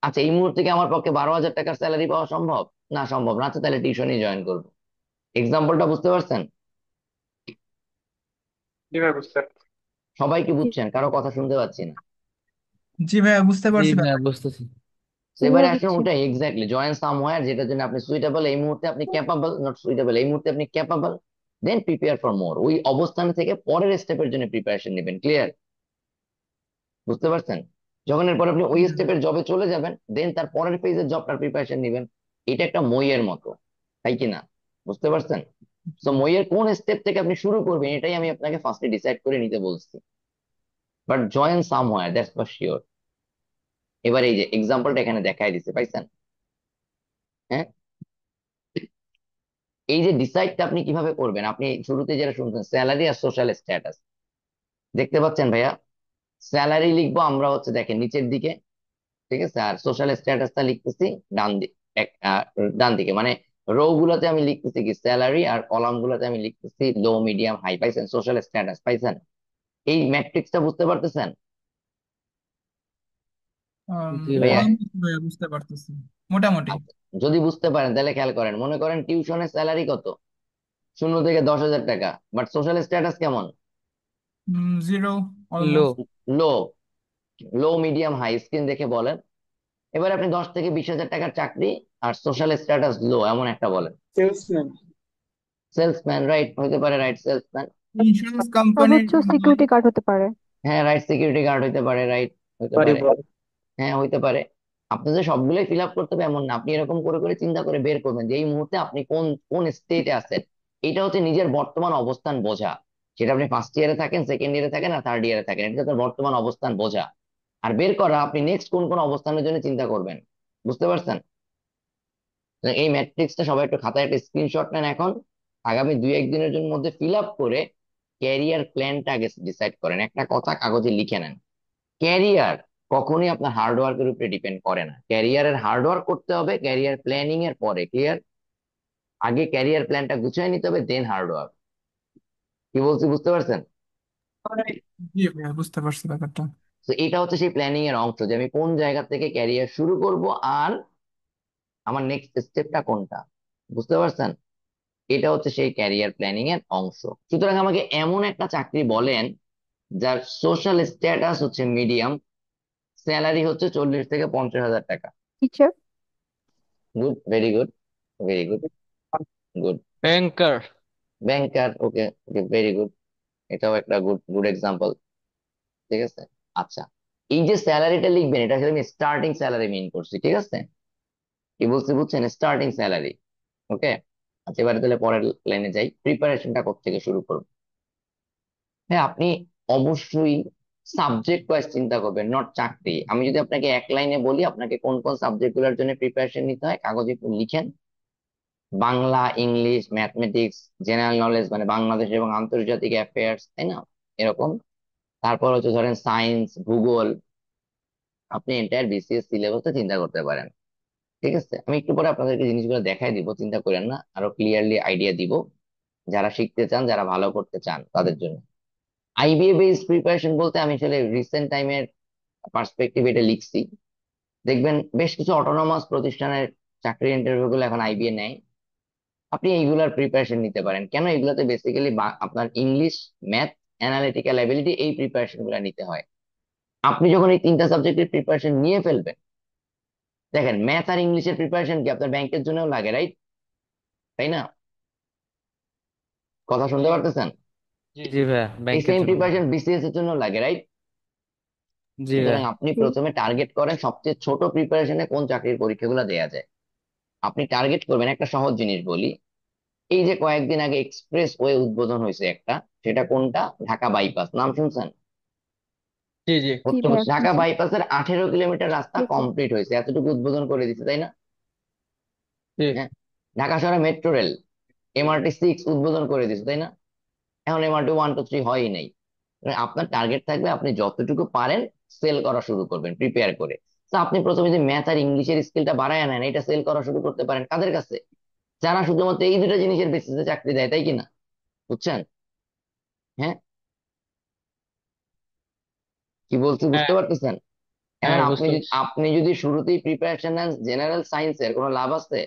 Speaker 1: আচ্ছা এই মুহূর্তে কি আমার পক্ষে 12,000 টাকার স্যালারি পাওয়া সম্ভব? না, সম্ভব না। আচ্ছা তাহলে টিউশনই জয়েন করবো। এক্সাম্পলটা বুঝতে পারছেন?
Speaker 3: জি ভাইয়া, বুঝতে পারছি।
Speaker 1: সবাই কি বুঝছেন? কারো কথা শুনতে পাচ্ছি না।
Speaker 11: জি ভাইয়া, বুঝতে
Speaker 10: জি
Speaker 11: পারছি
Speaker 10: ভাইয়া
Speaker 11: ব্যাপারটা।
Speaker 10: বুঝতেছি।
Speaker 1: তো এবারে আসলে ওটাই এক্স্যাক্টলি, জয়েন সামওয়্যার, যেটার জন্য আপনি সুইটেবল, এই মুহূর্তে আপনি ক্যাপাবল, নট সুইটেবল, এই মুহূর্তে আপনি capable, then prepare for more, ওই অবস্থান থেকে পরের স্টেপের জন্য প্রিপারেশন নেবেন। ক্লিয়ার? বুঝতে পারছেন? যখন এরপর আপনি ওই স্টেপের জবে চলে যাবেন, দেন তার পরের ফেজের জবটার প্রিপারেশন নেবেন। এটা একটা মইয়ের মতো, তাই কি না? বুঝতে পারছেন? তো মইয়ের কোন স্টেপ থেকে আপনি শুরু করবেন এটাই আমি আপনাকে ফার্স্টে ডিসাইড করে নিতে বলছি। But join somewhere, that's for sure. এবার এই যে এক্সাম্পলটা এখানে দেখাই দিচ্ছে, পাইছেন? হ্যাঁ, এই যে ডিসাইডটা আপনি কিভাবে করবেন, আপনি শুরুতে যেটা শুনছেন স্যালারি আর সোশ্যাল স্ট্যাটাস, দেখতে পাচ্ছেন ভাইয়া? স্যালারি লিখবো আমরা হচ্ছে দেখেন নিচের দিকে, ঠিক আছে, আর সোশ্যাল স্ট্যাটাসটা লিখতেছি ডান দিকে, ডান দিকে মানে রো গুলোতে আমি লিখতেছি কি স্যালারি, আর কলাম গুলোতে আমি লিখতেছি লো, মিডিয়াম, হাই। পাইছেন? সোশ্যাল স্ট্যাটাস পাইছেন? এই ম্যাট্রিক্সটা বুঝতে পারতেছেন
Speaker 10: জি ভাইয়া।
Speaker 1: ভাইয়া?
Speaker 11: অলমোস্ট ভাইয়া, বুঝতে পারতেছি মোটামুটি।
Speaker 1: আচ্ছা, যদি বুঝতে পারেন তাহলে খেয়াল করেন, মনে করেন টিউশনের স্যালারি কত, 0 থেকে 10,000 টাকা, বাট সোশ্যাল স্ট্যাটাস কেমন?
Speaker 11: জিরো,
Speaker 10: লো।
Speaker 11: অলমোস্ট।
Speaker 1: লো, লো, মিডিয়াম, হাই, স্ক্রিন দেখে বলেন। এবার আপনি 10 থেকে 20,000 টাকার চাকরি আর সোশ্যাল স্ট্যাটাস লো এমন একটা বলেন।
Speaker 6: সেলসম্যান।
Speaker 1: সেলসম্যান, রাইট, হইতে পারে, রাইট, সেলসম্যান।
Speaker 11: ইন্স্যুরেন্স কোম্পানির।
Speaker 12: সর্বোচ্চ সিকিউরিটি গার্ড হতে পারে।
Speaker 1: হ্যাঁ, রাইট, সিকিউরিটি গার্ড হইতে পারে, রাইট, হইতে পারে।
Speaker 6: কারিগর।
Speaker 1: হ্যাঁ, হইতে পারে। আপনি যে সবগুলোই ফিল আপ করতে হবে এমন না, আপনি এরকম করে করে চিন্তা করে বের করবেন যে এই মুহূর্তে আপনি কোন কোন স্টেটে আছেন। এটা হচ্ছে নিজের বর্তমান অবস্থান বোঝা, সেটা আপনি ফার্স্ট ইয়ারে থাকেন, সেকেন্ড ইয়ারে থাকেন, আর থার্ড ইয়ারে থাকেন, এটা আপনার বর্তমান অবস্থান বোঝা। আর বের করা আপনি নেক্সট কোন কোন অবস্থানের জন্য চিন্তা করবেন। বুঝতে পারছেন? তো এই ম্যাট্রিক্সটা সবাই একটু খাতায় একটা স্ক্রিনশট নেন এখন, আগামী 2-1 দিনের জন্য মধ্যে ফিল আপ করে ক্যারিয়ার প্ল্যানটা আগে ডিসাইড করেন, একটা কথা কাগজে লিখে নেন। ক্যারিয়ার কখনোই আপনার হার্ডওয়ার্কের উপরে ডিপেন্ড করে না, ক্যারিয়ারের হার্ডওয়ার্ক করতে হবে ক্যারিয়ার প্ল্যানিং এর পরে। ক্লিয়ার? আগে ক্যারিয়ার প্ল্যানটা গুছিয়ে নিতে হবে, দেন হার্ডওয়ার্ক। কি বলছি বুঝতে পারছেন?
Speaker 11: জি ভাইয়া, বুঝতে পারছি ব্যাপারটা।
Speaker 1: তো এটা হচ্ছে সেই প্ল্যানিং এর অংশ, যে আমি কোন জায়গা থেকে ক্যারিয়ার শুরু করব আর আমার নেক্সট স্টেপটা কোনটা। বুঝতে পারছেন? এটা হচ্ছে সেই ক্যারিয়ার প্ল্যানিং এর অংশ। সুতরাং আমাকে এমন একটা চাকরি বলেন যার সোশ্যাল স্ট্যাটাস হচ্ছে মিডিয়াম, স্যালারি হচ্ছে 40 থেকে 50 হাজার টাকা।
Speaker 12: Teacher.
Speaker 1: Good, very good, very good, good.
Speaker 10: Banker.
Speaker 1: Banker, okay okay, very good. এটাও একটা গুড গুড এক্সাম্পল। ঠিক আছে। আচ্ছা, এই যে স্যালারিটা লিখবেন এটা আসলে আমি স্টার্টিং স্যালারি মিন করছি, ঠিক আছে? কি বলছি বুঝছেন? Starting salary. ওকে। আচ্ছা, এবারে তাহলে পরের লাইনে যাই, প্রিপারেশনটা কোত্থেকে শুরু করবো। হ্যাঁ, আপনি অবশ্যই সাবজেক্ট ওয়াইজ চিন্তা করবেন, নট চাকরি। আমি যদি আপনাকে এক লাইনে বলি আপনাকে কোন কোন সাবজেক্ট গুলোর জন্য প্রিপারেশন নিতে হয়, কাগজে একটু লিখেন। Bangla, English, mathematics, general knowledge মানে বাংলাদেশ এবং আন্তর্জাতিক অ্যাফেয়ার্স, তাই না? এরকম। তারপর হচ্ছে ধরেন সায়েন্স, ভূগোল। আপনি এন্টায়ার বিসিএস সিলেবাসটা চিন্তা করতে পারেন। ঠিক আছে, আমি একটু পরে আপনাদেরকে জিনিসগুলো দেখাই দিব, চিন্তা করেন না, আরো ক্লিয়ারলি আইডিয়া দিব যারা শিখতে চান, যারা ভালো করতে চান তাদের জন্য। আইবিএ বেসড প্রিপারেশন বলতে আমি আসলে রিসেন্ট টাইমের পার্সপেক্টিভ এটা লিখছি। দেখবেন বেশ কিছু অটোনমাস প্রতিষ্ঠানের চাকরির ইন্টারভিউ গুলো এখন আইবিএ নেয়। আপনি এইগুলার প্রিপারেশন নিতে পারেন। কেন? এগুলাতে বেসিক্যালি আপনার ইংলিশ, ম্যাথ, অ্যানালিটিক্যাল এবিলিটি, এই প্রিপারেশন গুলো নিতে হয়। আপনি যখন এই তিনটা সাবজেক্টের প্রিপারেশন নিয়ে ফেলবেন, দেখেন ম্যাথ আর ইংলিশের প্রিপারেশন কি আপনার ব্যাংকের জন্যও লাগে, রাইট? তাই না? কথা শুনতে
Speaker 10: জি
Speaker 1: পারতেছেন?
Speaker 10: জি ভাইয়া,
Speaker 1: এই
Speaker 10: ব্যাংকের
Speaker 1: সেম
Speaker 10: জন্য।
Speaker 1: প্রিপারেশন বিসিএস এর জন্য লাগে, রাইট?
Speaker 10: জি
Speaker 1: সুতরাং
Speaker 10: ভাইয়া।
Speaker 1: আপনি
Speaker 12: জি।
Speaker 1: প্রথমে টার্গেট করেন সবচেয়ে ছোট প্রিপারেশনে কোন চাকরির পরীক্ষাগুলো দেয়া যায়। আপনি টার্গেট করবেন, একটা সহজ জিনিস বলি, এই যে কয়েকদিন আগে এক্সপ্রেস ওয়ে উদ্বোধন হয়েছে একটা, সেটা কোনটা? ঢাকা বাইপাস, নাম শুনছেন?
Speaker 10: জি জি
Speaker 12: জি
Speaker 1: হচ্ছে
Speaker 12: ভাইয়া,
Speaker 1: হচ্ছে ঢাকা
Speaker 12: শুনছি।
Speaker 1: বাইপাসের 18 কিলোমিটার রাস্তা
Speaker 12: দেখো।
Speaker 1: কমপ্লিট হয়েছে, এতটুকু উদ্বোধন করে দিচ্ছে, তাই না?
Speaker 10: জি
Speaker 1: হ্যাঁ। ঢাকা শহরে মেট্রো রেল, MRT 6 উদ্বোধন করে দিচ্ছে, তাই না? এখন MRT 1 2 3 হয়ই নাই। মানে আপনার টার্গেট থাকবে আপনি যতটুকু পারেন সেল করা শুরু করবেন প্রিপেয়ার করে। তো আপনি প্রথমে যে ম্যাথ আর ইংলিশের স্কিলটা বাড়ায় নেন, এটা সেল করা শুরু করতে পারেন কাদের কাছে? যারা শুধুমাত্র এই দুটো জিনিসের বেসিসে চাকরি দেয়, তাই কিনা? বুঝছেন? হ্যাঁ, কি বলছি বুঝতে
Speaker 10: হ্যাঁ
Speaker 1: পারতেছেন? এখন
Speaker 10: হ্যাঁ, বুঝতে পারছি।
Speaker 1: আপনি যদি শুরুতেই প্রিপারেশন নেন জেনারেল সায়েন্সের, কোনো লাভ আছে?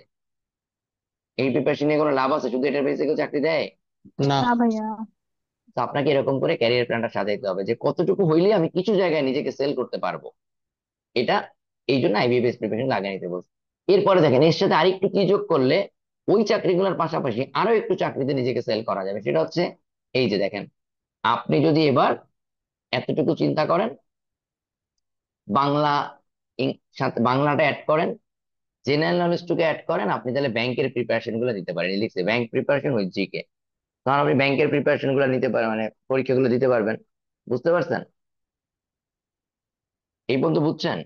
Speaker 1: এই প্রিপারেশন নিয়ে কোনো লাভ আছে? শুধু এটার বেসিসে কেউ চাকরি দেয়?
Speaker 10: না।
Speaker 12: না ভাইয়া।
Speaker 1: তো আপনাকে এরকম করে ক্যারিয়ার প্ল্যানটা সাজাইতে হবে যে কতটুকু হইলে আমি কিছু জায়গায় নিজেকে সেল করতে পারবো। এটা এই জন্য আইবিএস প্রিপারেশন লাগিয়ে নিতে বলছি। এরপরে দেখেন এর সাথে আরেকটু কি যোগ করলে ওই চাকরিগুলোর পাশাপাশি আরো একটু চাকরিতে নিজেকে সেল করা যাবে, সেটা হচ্ছে এই যে দেখেন, আপনি যদি এবার এতটুকু চিন্তা করেন, বাংলা সাথে বাংলাটা অ্যাড করেন, জেনারেল নলেজটুকু অ্যাড করেন, আপনি তাহলে ব্যাংকের প্রিপারেশন গুলো দিতে পারেন। লিখছে ব্যাংক প্রিপারেশন উইথ জিকে। তখন আপনি ব্যাংকের প্রিপারেশন গুলো নিতে পারেন, মানে পরীক্ষাগুলো দিতে পারবেন। বুঝতে পারছেন? এই পর্যন্ত বুঝছেন?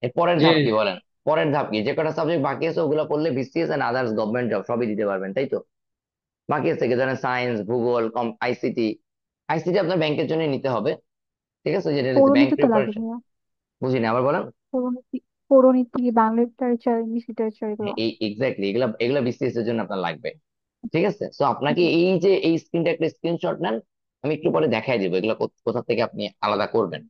Speaker 1: এর পরের
Speaker 10: জি
Speaker 1: ধাপ
Speaker 10: জি।
Speaker 1: কি বলেন? পরের ধাপ কি? যে কটা সাবজেক্ট বাকি আছে ওগুলো পড়লে BCS and others government job সবই দিতে পারবেন, তাই তো? বাকি আছে কি? ধরেন সায়েন্স, ভূগোল, আইসিটি। আইসিটি আপনার ব্যাংকের জন্য নিতে হবে, ঠিক আছে, যেটা ব্যাংক
Speaker 12: পৌরনীতি তো লাগে
Speaker 1: প্রিপারেশন।
Speaker 12: ভাইয়া।
Speaker 1: বুঝিনি, আবার বলেন।
Speaker 12: পৌরনীতি। পৌরনীতি, বাংলা লিটারেচার, ইংলিশ লিটারেচার এগুলো।
Speaker 1: হ্যাঁ, এই এক্স্যাক্টলি এগুলা এগুলা বিসিএস এর জন্য আপনার লাগবে। ঠিক আছে, তো আপনাকে
Speaker 12: জি।
Speaker 1: এই যে এই স্ক্রিনটা একটা স্ক্রিনশট নেন, আমি একটু পরে দেখাই দিব এগুলো কোথা থেকে আপনি আলাদা করবেন।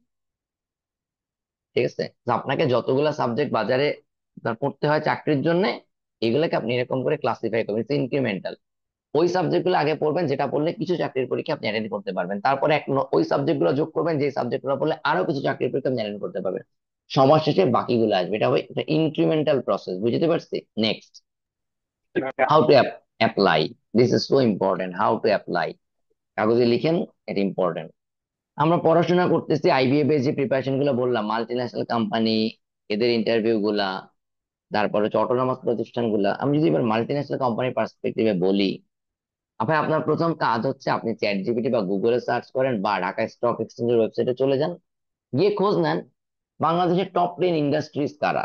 Speaker 1: ঠিক আছে, তো আপনাকে যতগুলা সাবজেক্ট বাজারে আপনার পড়তে হয় চাকরির জন্য, এগুলোকে আপনি এরকম করে ক্লাসিফাই করবেন, ইনক্রিমেন্টাল। ওই সাবজেক্ট গুলো আগে পড়বেন যেটা পড়লে কিছু চাকরির পরীক্ষা আপনি অ্যাটেন্ড করতে পারবেন, তারপরে ওই সাবজেক্ট গুলো যোগ করবেন যে সাবজেক্ট গুলো পড়লে আরো কিছু চাকরির পরীক্ষা আপনি অ্যাটেন্ড করতে পারবেন। সবার শেষে বাকিগুলো আসবে, এটা হবে একটা ইনক্রিমেন্টাল প্রসেস। বুঝতে পারছি? Next, how to apply. This is so important, how to apply. কাগজে লিখেন, এটা ইম্পর্টেন্ট। আমরা পড়াশোনা করতেছি আইবিএ বেস যে প্রিপারেশন গুলো বললাম, মাল্টি ন্যাশনাল কোম্পানি, এদের ইন্টারভিউ গুলা, তারপরে হচ্ছে অটোনমাস প্রতিষ্ঠান গুলা। আমি যদি এবার মাল্টি ন্যাশনাল কোম্পানির পার্সপেক্টিভে বলি, আপনার আপনার প্রথম কাজ হচ্ছে আপনি চ্যাট জিপিটি বা গুগলে সার্চ করেন বা ঢাকা স্টক এক্সচেঞ্জের ওয়েবসাইটে চলে যান, গিয়ে খোঁজ নেন বাংলাদেশের টপ 10 ইন্ডাস্ট্রিজ কারা।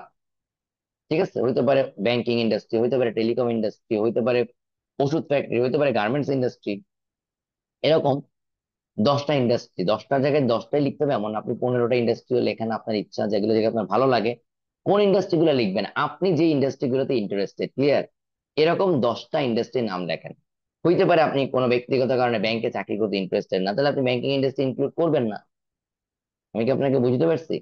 Speaker 1: ঠিক আছে, হইতে পারে ব্যাংকিং ইন্ডাস্ট্রি, হইতে পারে টেলিকম ইন্ডাস্ট্রি, হইতে পারে ওষুধ ফ্যাক্টরি, হইতে পারে গার্মেন্টস ইন্ডাস্ট্রি। এরকম 10টা ইন্ডাস্ট্রি, 10টা জায়গায় 10টাই লিখতে হবে এমন না। আপনি 15টা ইন্ডাস্ট্রিও লেখেন, আপনার ইচ্ছা, যেগুলো যেগুলো আপনার ভালো লাগে। কোন ইন্ডাস্ট্রি গুলো লিখবেন? আপনি যে ইন্ডাস্ট্রি গুলোতে ইন্টারেস্টেড, ক্লিয়ার? এরকম 10টা ইন্ডাস্ট্রির নাম লেখেন। হইতে পারে আপনি কোনো ব্যক্তিগত কারণে ব্যাংকে চাকরি করতে ইন্টারেস্টেড না, তাহলে আপনি ব্যাংকিং ইন্ডাস্ট্রি ইনক্লুড করবেন না। আমি কি আপনাকে বুঝতে পারছি?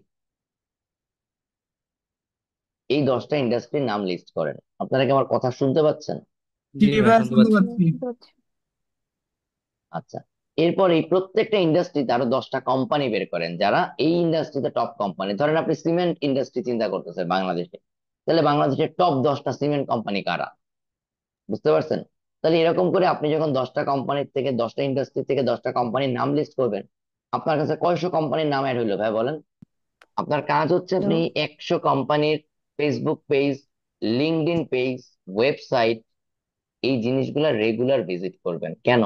Speaker 1: এই 10টা ইন্ডাস্ট্রির নাম লিস্ট করেন। আপনারা কি আমার কথা শুনতে পাচ্ছেন?
Speaker 11: জি
Speaker 10: জি ভাইয়া
Speaker 11: ভাইয়া
Speaker 10: শুনতে
Speaker 11: শুনতে
Speaker 10: পাচ্ছি।
Speaker 11: পাচ্ছি।
Speaker 12: শুনতে পাচ্ছি।
Speaker 1: আচ্ছা, এরপর এই প্রত্যেকটা ইন্ডাস্ট্রিতে আরো 10টা কোম্পানি বের করেন যারা এই ইন্ডাস্ট্রিতে টপ কোম্পানি। ধরেন আপনি সিমেন্ট ইন্ডাস্ট্রি চিন্তা করতেছেন বাংলাদেশে, তাহলে বাংলাদেশের টপ 10টা সিমেন্ট কোম্পানি কারা? বুঝতে পারছেন? তাহলে এরকম করে আপনি যখন 10টা কোম্পানির থেকে 10টা ইন্ডাস্ট্রি থেকে 10টা কোম্পানির নাম লিস্ট করবেন, আপনার কাছে কয়শো কোম্পানির নাম অ্যাড হইলো ভাই বলেন? আপনার কাজ হচ্ছে
Speaker 5: তো
Speaker 1: আপনি 100 কোম্পানির Facebook page, LinkedIn page, website, এই জিনিসগুলা রেগুলার ভিজিট করবেন। কেন?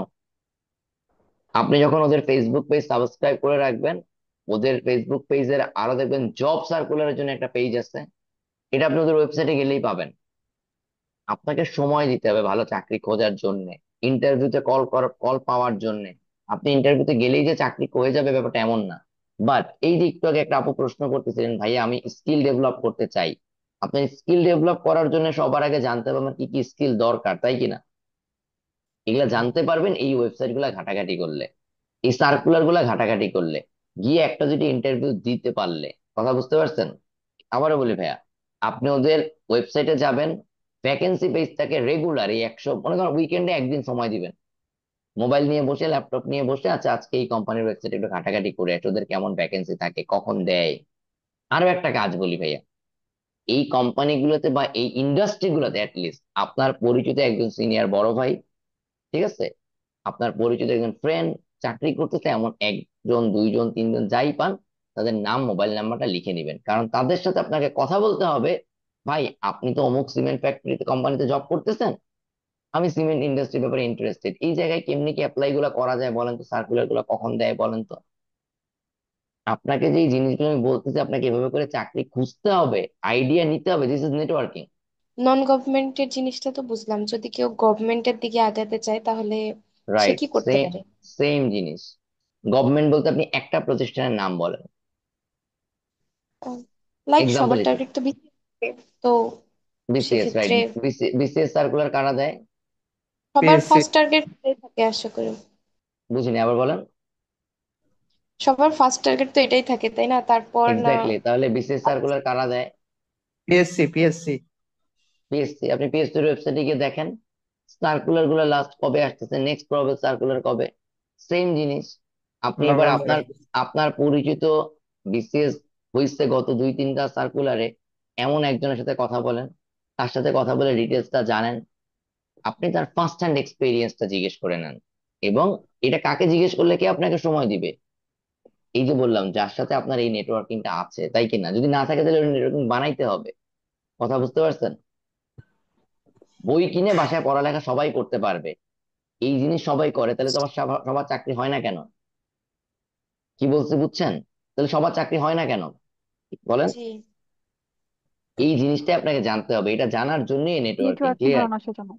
Speaker 1: আপনি যখন ওদের ফেসবুক পেজ সাবস্ক্রাইব করে রাখবেন, ওদের ফেসবুক পেজের আরো দেখবেন জব সার্কুলারের জন্য একটা পেজ আছে, এটা আপনি ওদের ওয়েবসাইটে গেলেই পাবেন। আপনাকে সময় দিতে হবে ভালো চাকরি খোঁজার জন্য, ইন্টারভিউতে কল পাওয়ার জন্য। আপনি ইন্টারভিউতে গেলেই যে চাকরি হয়ে যাবে ব্যাপারটা এমন না। বাট এই যে একটু আগে একটা আপু প্রশ্ন করতেছিলেন, ভাইয়া আমি স্কিল ডেভেলপ করতে চাই। আপনি স্কিল ডেভেলপ করার জন্য সবার আগে জানতে হবে আমার কি কি স্কিল দরকার, তাই কিনা? এগুলা জানতে পারবেন এই ওয়েবসাইট গুলা ঘাটাঘাটি করলে, এই সার্কুলার গুলা ঘাটাঘাটি করলে, গিয়ে একটা যদি ইন্টারভিউ দিতে পারলে। কথা বুঝতে পারছেন? আবারও বলি ভাইয়া, আপনি ওদের ওয়েবসাইটে যাবেন, ভ্যাকেন্সি পেজটাকে রেগুলার এই 100, মনে করেন উইকেন্ডে একদিন সময় দিবেন, মোবাইল নিয়ে বসে ল্যাপটপ নিয়ে বসে, আচ্ছা আজকে এই কোম্পানির ওয়েবসাইটে একটু ঘাটাঘাটি করে আসি, ওদের কেমন ভ্যাকেন্সি থাকে, কখন দেয়। আরো একটা কাজ বলি ভাইয়া, এই কোম্পানিগুলোতে বা এই ইন্ডাস্ট্রি গুলোতে অ্যাটলিস্ট আপনার পরিচিত একজন সিনিয়র বড় ভাই, ঠিক আছে, আপনার পরিচিত একজন ফ্রেন্ড চাকরি করতেছে, এমন একজন, দুইজন, তিনজন, যাই পান, তাদের নাম, মোবাইল নাম্বারটা লিখে নিবেন। কারণ তাদের সাথে আপনাকে কথা বলতে হবে, ভাই আপনি তো অমুক সিমেন্ট ফ্যাক্টরিতে কোম্পানিতে জব করতেছেন, আমি সিমেন্ট ইন্ডাস্ট্রির ব্যাপারে ইন্টারেস্টেড, এই জায়গায় কেমনি কি অ্যাপ্লাই গুলা করা যায় বলেন তো, সার্কুলার গুলা কখন দেয় বলেন তো। আপনাকে যে এই জিনিসগুলো আমি বলতেছি, আপনাকে এভাবে করে চাকরি খুঁজতে হবে, আইডিয়া নিতে হবে, দিস ইজ নেটওয়ার্কিং।
Speaker 5: নন গভর্নমেন্টের জিনিসটা তো বুঝলাম, যদি কেউ গভর্নমেন্টের দিকে আগাতে চায় তাহলে সে
Speaker 1: রাইট,
Speaker 5: কি করতে পারে?
Speaker 1: সেম জিনিস। গভর্নমেন্ট বলতে আপনি একটা প্রতিষ্ঠানের নাম বলেন,
Speaker 5: লাইক
Speaker 1: এক্সাম্পল
Speaker 5: সবার
Speaker 1: হিসেবে।
Speaker 5: টার্গেট তো বিসিএস, তো
Speaker 1: বিসিএস, রাইট।
Speaker 5: সেক্ষেত্রে
Speaker 1: বিসিএস সার্কুলার কারা দেয়?
Speaker 5: সবার
Speaker 11: পিএসসি।
Speaker 5: ফার্স্ট টার্গেট এটাই থাকে আশা করি।
Speaker 1: বুঝিনি, আবার বলেন।
Speaker 5: সবার ফার্স্ট টার্গেট তো এটাই থাকে, তাই না? তারপর না?
Speaker 1: এক্স্যাক্টলি, তাহলে বিসিএস সার্কুলার কারা দেয়?
Speaker 9: পিএসসি।
Speaker 1: পিএসসি। আপনি পিএসসি এর ওয়েবসাইটে গিয়ে দেখেন সার্কুলার গুলো লাস্ট কবে আসতেছে, নেক্সট প্রবেল সার্কুলার কবে। সেম জিনিস। আপনি এবার আপনার আপনার পরিচিত বিসিএস হইছে গত 2-3টা সার্কুলারে, এমন একজনের সাথে কথা বলেন, তার সাথে কথা বলে ডিটেলসটা জানেন, আপনি তার ফার্স্ট হ্যান্ড এক্সপিরিয়েন্সটা জিজ্ঞেস করে নেন। এবং এটা কাকে জিজ্ঞেস করলে কি আপনাকে সময় দিবে? এই যে বললাম, যার সাথে আপনার এই নেটওয়ার্কিংটা আছে, তাই কিনা? যদি না থাকে তাহলে নেটওয়ার্কিং বানাইতে হবে। কথা বুঝতে পারছেন? বই কিনে বাসায় পড়ালেখা সবাই করতে পারবে, এই জিনিস সবাই করে, তাহলে তো আবার সবার সবার চাকরি হয় না কেন? কি বলছি বুঝছেন? তাহলে সবার চাকরি হয় না কেন বলেন?
Speaker 5: জি,
Speaker 1: এই জিনিসটা আপনাকে জানতে হবে, এটা জানার জন্যই নেটওয়ার্কিং।
Speaker 12: Networking
Speaker 1: clear?
Speaker 12: ধারণা সেজন্য।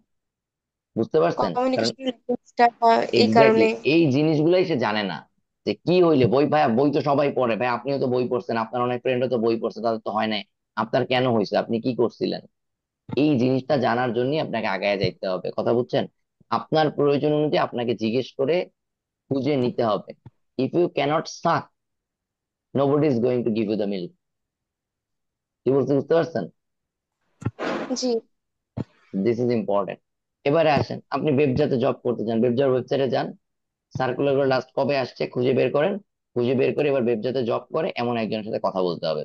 Speaker 1: বুঝতে পারছেন? কারণ
Speaker 5: কমিউনিকেশন লেভেলটা এই
Speaker 1: এক্স্যাক্টলি
Speaker 5: কারণে।
Speaker 1: এই জিনিসগুলাই সে জানে না, যে কি হইলে বই, ভাই বই তো সবাই পড়ে, ভাই আপনিও তো বই পড়ছেন, আপনার অনেক ফ্রেন্ডও তো বই পড়ছে, তাদের তো হয় নাই, আপনার কেন হয়েছে, আপনি কি করছিলেন? এই জিনিসটা জানার জন্যই আপনাকে আগায় যাইতে হবে। কথা বুঝছেন? আপনার প্রয়োজন অনুযায়ী আপনাকে জিজ্ঞেস করে খুঁজে নিতে হবে। If you can't suck, nobody is going to give you the milk. কি বলতে বুঝতে পারছেন?
Speaker 5: জি,
Speaker 1: দিস ইজ ইম্পর্টেন্ট। এবারে আসেন, আপনি বেবজাতে জব করতে চান, বেবজার ওয়েবসাইটে যান, সার্কুলার গুলো লাস্ট কবে আসছে খুঁজে বের করেন, খুঁজে বের করে এবার বেবজাতে জব করে এমন একজনের সাথে কথা বলতে হবে।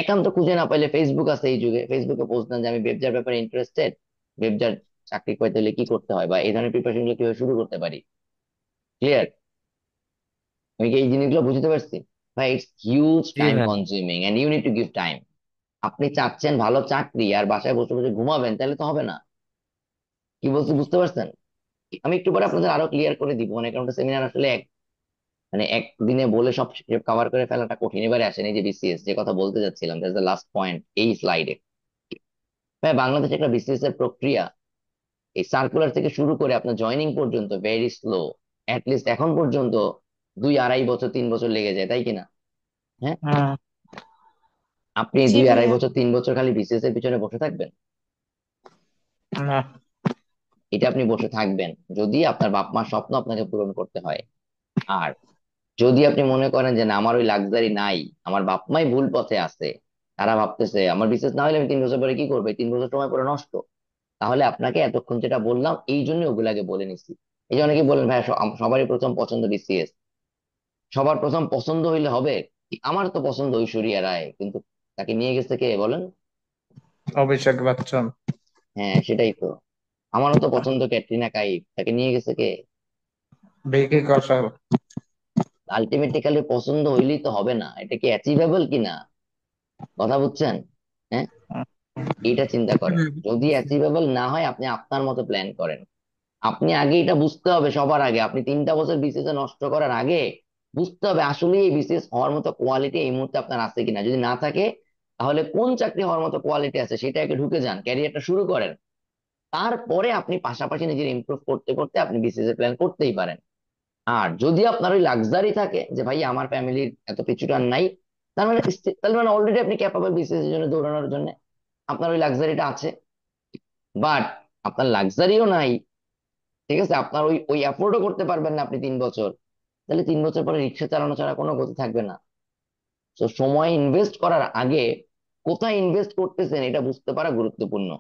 Speaker 1: একান্ত খুঁজে না পাইলে ফেসবুক আছে, এই যুগে ফেসবুকে পোস্ট দেন যে আমি বেবজার ব্যাপারে ইন্টারেস্টেড, বেবজার চাকরি পাইতে হলে কি করতে হয়, বা এই ধরনের প্রিপারেশন গুলো কিভাবে শুরু করতে পারি। ক্লিয়ার? আমি কি এই জিনিসগুলো বুঝতে পারছি? ভাই ইটস হিউজ
Speaker 10: জি
Speaker 1: টাইম
Speaker 10: ভাই।
Speaker 1: Consuming and you need to give time. আপনি চাচ্ছেন ভালো চাকরি আর বাসায় বসে বসে ঘুমাবেন, তাহলে তো হবে না। কি বলছি বুঝতে পারছেন? আমি একটু পরে আপনাদের আরো ক্লিয়ার করে দিব, মানে কারণ সেমিনার আসলে মানে একদিনে বলে সব কভার করে ফেলাটা কঠিন। এবারে আসেন এই যে বিসিএস যে কথা বলতে যাচ্ছিলাম, দ্যাটস দ্য লাস্ট পয়েন্ট এই স্লাইডে। ভাই বাংলাদেশে একটা বিসিএস এর প্রক্রিয়া, এই সার্কুলার থেকে শুরু করে আপনার জয়নিং পর্যন্ত ভেরি স্লো। লিস্ট এখন পর্যন্ত 2-2.5 বছর 3 বছর লেগে যায়, তাই কিনা? হ্যাঁ,
Speaker 9: হুম।
Speaker 1: আপনি
Speaker 5: জি
Speaker 1: 2-2.5
Speaker 5: ভাইয়া।
Speaker 1: বছর 3 বছর খালি বিসিএস এর পিছনে বসে থাকবেন?
Speaker 9: না।
Speaker 1: এটা আপনি বসে থাকবেন যদি আপনার বাপ মার স্বপ্ন আপনাকে পূরণ করতে হয়। আর যদি আপনি মনে করেন যে না, আমার ওই লাক্সারি নাই, আমার বাপ মাই ভুল পথে আছে, তারা ভাবতেছে আমার বিশেষ না হলে আমি 3 বছর পরে কি করবো, এই 3 বছর সময় পরে নষ্ট। তাহলে আপনাকে এতক্ষণ যেটা বললাম এই জন্য ওগুলাকে বলে নিছি। এই যে অনেকে বলেন ভাই সবারই প্রথম পছন্দ বিসিএস, সবার প্রথম পছন্দ হইলে হবে? আমার তো পছন্দ ঐশ্বরিয়া রায়, কিন্তু তাকে নিয়ে গেছে কে বলেন?
Speaker 9: অভিষেক বচ্চন।
Speaker 1: হ্যাঁ সেটাই তো। আমারও তো পছন্দ ক্যাটরিনা কাইফ, তাকে নিয়ে গেছে কে?
Speaker 9: ভিকি কৌশল।
Speaker 1: আলটিমেটলি পছন্দ হইলেই তো হবে না, এটা কি অ্যাচিভেবল কিনা, কথা বুঝছেন? হ্যাঁ, এটা চিন্তা
Speaker 11: জি
Speaker 1: করেন।
Speaker 11: ভাইয়া বুঝতে
Speaker 1: যদি
Speaker 11: পারছি।
Speaker 1: অ্যাচিভেবল না হয় আপনি আপনার মতো প্ল্যান করেন। আপনি আগে এটা বুঝতে হবে, সবার আগে আপনি 3টা বছর বিসিএস এ নষ্ট করার আগে বুঝতে হবে আসলে এই বিসিএস হওয়ার মতো কোয়ালিটি এই মুহূর্তে আপনার আছে কিনা। যদি না থাকে তাহলে কোন চাকরি হওয়ার মতো কোয়ালিটি আছে সেটা আগে ঢুকে যান, ক্যারিয়ারটা শুরু করেন। তারপরে আপনি পাশাপাশি নিজের ইমপ্রুভ করতে করতে আপনি বিসিএস এর প্ল্যান করতেই পারেন। আর যদি আপনার ওই লাক্সারি থাকে যে ভাই আমার ফ্যামিলির এত পিছুটান নাই, তার মানে অলরেডি আপনি ক্যাপাবল বিসিএস এর জন্য দৌড়ানোর জন্য, আপনার ওই লাক্সারিটা আছে। বাট আপনার লাক্সারিও নাই, ঠিক আছে, আপনার ওই ওই অ্যাফোর্ডও করতে পারবেন না আপনি 3 বছর, তাহলে 3 বছর পরে রিক্সা চালানো ছাড়া কোনো গতি থাকবে না। তো সময় ইনভেস্ট করার আগে কোথায় ইনভেস্ট করতেছেন এটা বুঝতে পারা গুরুত্বপূর্ণ।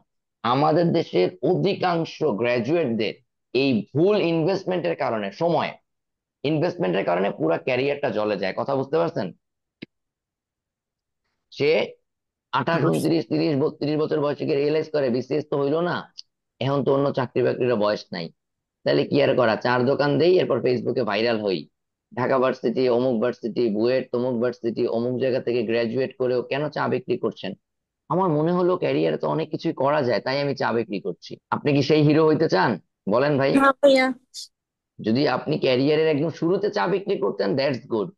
Speaker 1: আমাদের দেশের অধিকাংশ গ্রাজুয়েটদের এই ভুল ইনভেস্টমেন্টের কারণে, সময় ইনভেস্টমেন্টের কারণে পুরো ক্যারিয়ারটা জ্বলে যায়, কথা বুঝতে পারছেন? সে
Speaker 11: বুঝতে
Speaker 1: 28
Speaker 11: পারছি।
Speaker 1: 29 30 32 বছর বয়সে গিয়ে রিয়েলাইজ করে বিসিএস তো হইলো না, এখন তো অন্য চাকরি বাকরির বয়স নাই, তাহলে কি আর করা, চার দোকান দেই এরপর ফেসবুকে ভাইরাল হই। ঢাকা ভার্সিটি, অমুক ভার্সিটি, বুয়েট, তমুক ভার্সিটি, অমুক জায়গা থেকে গ্রাজুয়েট করেও কেন চা বিক্রি করছেন? আমার মনে হলো ক্যারিয়ারে তো অনেক কিছুই করা যায়, তাই আমি চা বিক্রি করছি। আপনি কি সেই হিরো হইতে চান? বলেন ভাই।
Speaker 8: হ্যাঁ ভাইয়া।
Speaker 1: যদি আপনি ক্যারিয়ারের একদম শুরুতে চা বিক্রি করতেন, দ্যাটস গুড।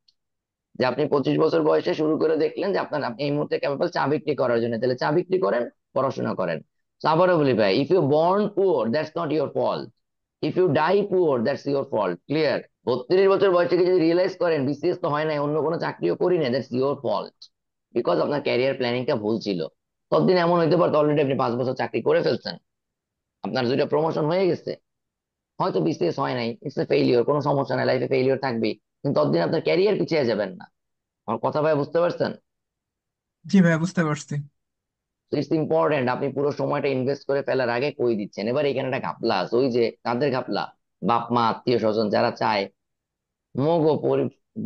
Speaker 1: যে আপনি 25 বছর বয়সে শুরু করে দেখলেন যে আপনি এই মুহূর্তে ক্যাপেবল চা বিক্রি করার জন্য, তাহলে চা বিক্রি করেন, পড়াশোনা করেন। তো আবারও বলি ভাই, if you born poor that's not your fault, if you die poor that's your fault. Clear? 32 বছর বয়স থেকে যদি রিয়েলাইজ করেন বিসিএস তো হয় নাই, অন্য কোনো চাকরিও করি না, দ্যাটস ইউর ফল্ট, বিকজ আপনার ক্যারিয়ার প্ল্যানিংটা ভুল ছিল। ততদিন এমন হইতে পারতো অলরেডি আপনি 5 বছর চাকরি করে ফেলছেন, আপনার 2টা প্রমোশন হয়ে গেছে, হয়তো বিসিএস হয় নাই, ইটস এ ফেইলিওর, কোনো সমস্যা নাই, লাইফে ফেইলিওর থাকবেই, কিন্তু ততদিন আপনার ক্যারিয়ার পিছিয়ে যাবেন না। আমার কথা ভাই বুঝতে পারছেন?
Speaker 11: জি ভাইয়া বুঝতে পারছি।
Speaker 1: ইটস ইম্পর্টেন্ট আপনি পুরো সময়টা ইনভেস্ট করে ফেলার আগে কই দিচ্ছেন। এবার এখানে একটা ঘাপলা আছে, ওই যে কাদের ঘাপলা, বাপ মা আত্মীয় স্বজন যারা চায় মগো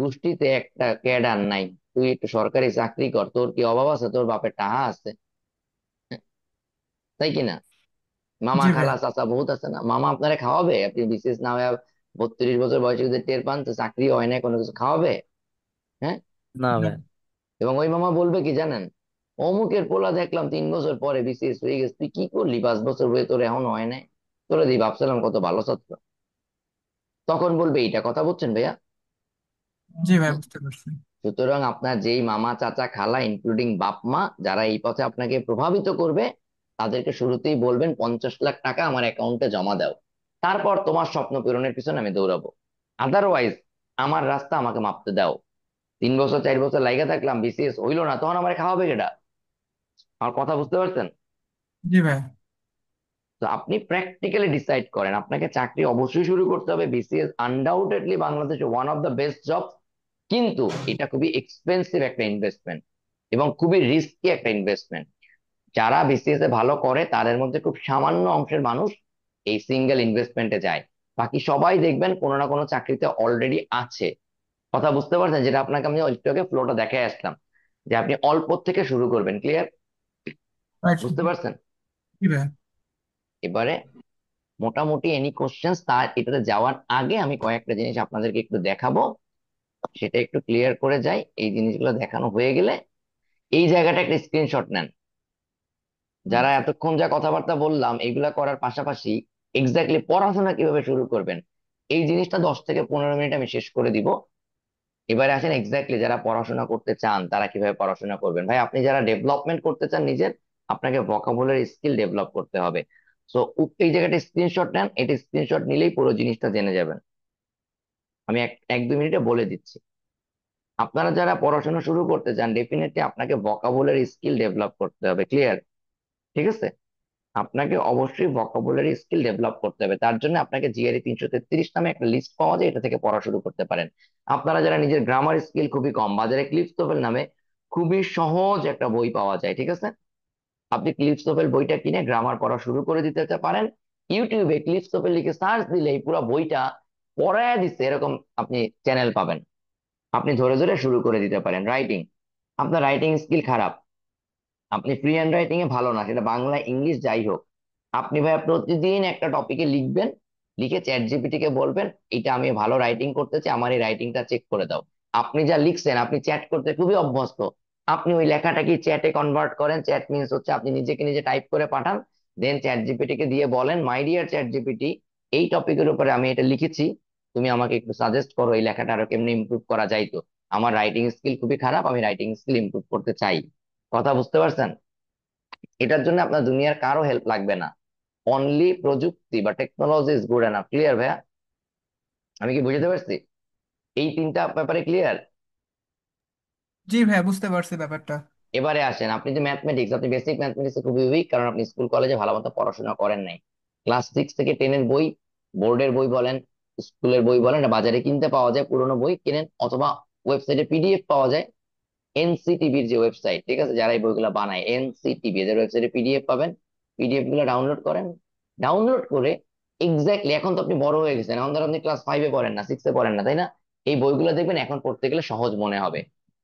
Speaker 1: গোষ্ঠীতে একটা ক্যাডার নাই, তুই একটু সরকারি চাকরি কর, তোর কি অভাব আছে, তোর বাপের টাকা আছে, তাই কিনা? মামা
Speaker 11: জি
Speaker 1: খালা
Speaker 11: ভাইয়া।
Speaker 1: চাচা বহুত আছে না, মামা আপনারে খাওয়াবে, আপনি বিশেষ না হয়ে 32 বছর বয়সে যদি টের পান তো চাকরি হয় না, কোনো কিছু খাওয়াবে? হ্যাঁ।
Speaker 10: না
Speaker 11: না।
Speaker 10: ভাই।
Speaker 1: এবং ওই মামা বলবে কি জানেন, অমুকের পোলা দেখলাম 3 বছর পরে বিসিএস হয়ে গেছে, তুই কি করলি 5 বছর হয়ে তোর এখন হয় নাই, তোরা দি ভাবছিলাম কত ভালো ছাত্র। তখন বলবে এইটা, কথা বলছেন ভাইয়া?
Speaker 11: জি ভাইয়া
Speaker 1: হুম।
Speaker 11: বুঝতে পারছি।
Speaker 1: সুতরাং আপনার যেই মামা চাচা খালা ইনক্লুডিং বাপ মা যারা এই পথে আপনাকে প্রভাবিত করবে, তাদেরকে শুরুতেই বলবেন 50 লাখ টাকা আমার অ্যাকাউন্টে জমা দাও, তারপর তোমার স্বপ্ন পূরণের পিছনে আমি দৌড়াবো। আদারওয়াইজ আমার রাস্তা আমাকে মাপতে দাও। 3 বছর 4 বছর লাইগা থাকলাম, বিসিএস হইলো না, তখন আমার খাওয়াবে কেটা? আমার কথা বুঝতে পারছেন?
Speaker 11: জি ভাইয়া।
Speaker 1: তো আপনি প্র্যাকটিক্যালি ডিসাইড করেন, আপনাকে চাকরি অবশ্যই শুরু করতে হবে। বিসিএস আনডাউটেডলি বাংলাদেশে one of the best job, কিন্তু এটা খুবই এক্সপেন্সিভ একটা ইনভেস্টমেন্ট এবং খুবই রিস্কি একটা ইনভেস্টমেন্ট। যারা বিসিএস এ ভালো করে তাদের মধ্যে খুব সামান্য অংশের মানুষ এই সিঙ্গেল ইনভেস্টমেন্টে যায়, বাকি সবাই দেখবেন কোনো না কোনো চাকরিতে অলরেডি আছে। কথা বুঝতে পারছেন? যেটা আপনাকে আমি একটু আগে ফ্লোটা দেখে আসলাম, যে আপনি অল্প থেকে শুরু করবেন। ক্লিয়ার?
Speaker 11: রাইট।
Speaker 1: বুঝতে পারছেন?
Speaker 11: জি ভাইয়া।
Speaker 1: এবারে মোটামুটি এনি কোশ্চেন্স তার এটাতে যাওয়ার আগে আমি কয়েকটা জিনিস আপনাদেরকে একটু দেখাবো, সেটা একটু ক্লিয়ার করে যাই। এই জিনিসগুলো দেখানো হয়ে গেলে এই জায়গাটা একটা স্ক্রিনশট নেন। যারা এতক্ষণ যা কথাবার্তা বললাম এগুলা করার পাশাপাশি এক্স্যাক্টলি পড়াশোনা কিভাবে শুরু করবেন এই জিনিসটা 10 থেকে 15 মিনিট আমি শেষ করে দিব। এবারে আসেন এক্স্যাক্টলি যারা পড়াশোনা করতে চান তারা কিভাবে পড়াশোনা করবেন। ভাই আপনি যারা ডেভেলপমেন্ট করতে চান নিজের, আপনাকে ভোকাবুলারি স্কিল ডেভেলপ করতে হবে। সো এই জায়গাটা স্ক্রিনশট নেন, এটা স্ক্রিনশট নিলেই পুরো জিনিসটা জেনে যাবেন। আমি এক এক দুই মিনিটে বলে দিচ্ছি। আপনারা যারা পড়াশোনা শুরু করতে চান ডেফিনেটলি আপনাকে ভোকাবুলারি স্কিল ডেভেলপ করতে হবে। ক্লিয়ার? ঠিক আছে, আপনাকে অবশ্যই ভোকাবুলারি স্কিল ডেভেলপ করতে হবে। তার জন্য আপনাকে জিআরই 333 নামে একটা লিস্ট পাওয়া যায়, এটা থেকে পড়া শুরু করতে পারেন। আপনারা যারা নিজের গ্রামার স্কিল খুবই কম, বাজারে ক্লিপস তোফেল নামে খুবই সহজ একটা বই পাওয়া যায়, ঠিক আছে? আপনি ক্লিপসোফেল বইটা কিনে গ্রামার পড়া শুরু করে দিতে পারেন। ইউটিউবে ক্লিপসোফেল লিখে সার্চ দিলেই পুরো বইটা পড়ায় দিচ্ছে এরকম আপনি চ্যানেল পাবেন। আপনি ধরে ধরে শুরু করে দিতে পারেন। রাইটিং, আপনার রাইটিং স্কিল খারাপ, আপনি ফ্রি হ্যান্ড রাইটিং এ ভালো না, সেটা বাংলা ইংলিশ যাই হোক, আপনি ভাইয়া প্রতিদিন একটা টপিকে লিখবেন, লিখে চ্যাট জিপিটি কে বলবেন এটা আমি ভালো রাইটিং করতে চাই, আমার এই রাইটিংটা চেক করে দাও। আপনি যা লিখছেন, আপনি চ্যাট করতে খুবই অভ্যস্ত, আপনি ওই লেখাটাকে চ্যাটে কনভার্ট করেন। চ্যাট মিনস হচ্ছে আপনি নিজেকে নিজে টাইপ করে পাঠান, দেন চ্যাট জিপিটি কে দিয়ে বলেন মাই ডিয়ার চ্যাট জিপিটি, এই টপিকের উপরে আমি এটা লিখেছি, তুমি আমাকে একটু সাজেস্ট করো এই লেখাটা আরো কেমনে ইমপ্রুভ করা যায়। তো আমার রাইটিং স্কিল খুবই খারাপ, আমি রাইটিং স্কিল ইমপ্রুভ করতে চাই। কথা বুঝতে পারছেন? এটার জন্য আপনার দুনিয়ার কারো হেল্প লাগবে না, অনলি প্রযুক্তি বা technology is good enough. Clear ভাইয়া? আমি কি বুঝতে পারছি? এই তিনটা ব্যাপারে ক্লিয়ার?
Speaker 11: জি ভাইয়া, বুঝতে পারছি ব্যাপারটা।
Speaker 1: এবারে আসেন, আপনি যে ম্যাথমেটিক্স, আপনি বেসিক ম্যাথমেটিক্সে খুবই উইক, কারণ আপনি স্কুল কলেজে ভালো মতো পড়াশোনা করেন নাই। ক্লাস 6 থেকে 10 এর বই, বোর্ডের বই বলেন, স্কুলের বই বলেন, এটা বাজারে কিনতে পাওয়া যায়, পুরোনো বই কিনেন, অথবা ওয়েবসাইটে পিডিএফ পাওয়া যায়। এনসিটিভির যে ওয়েবসাইট, ঠিক আছে, যারা এই বইগুলো বানায়, এনসিটিভি এদের ওয়েবসাইটে পিডিএফ পাবেন, পিডিএফ গুলো ডাউনলোড করেন। ডাউনলোড করে এক্স্যাক্টলি, এখন তো আপনি বড় হয়ে গেছেন, এখন ধর আপনি ক্লাস 5-এ পড়েন না, 6-এ পড়েন না, তাই না? এই বইগুলো দেখবেন এখন পড়তে গেলে সহজ মনে হবে।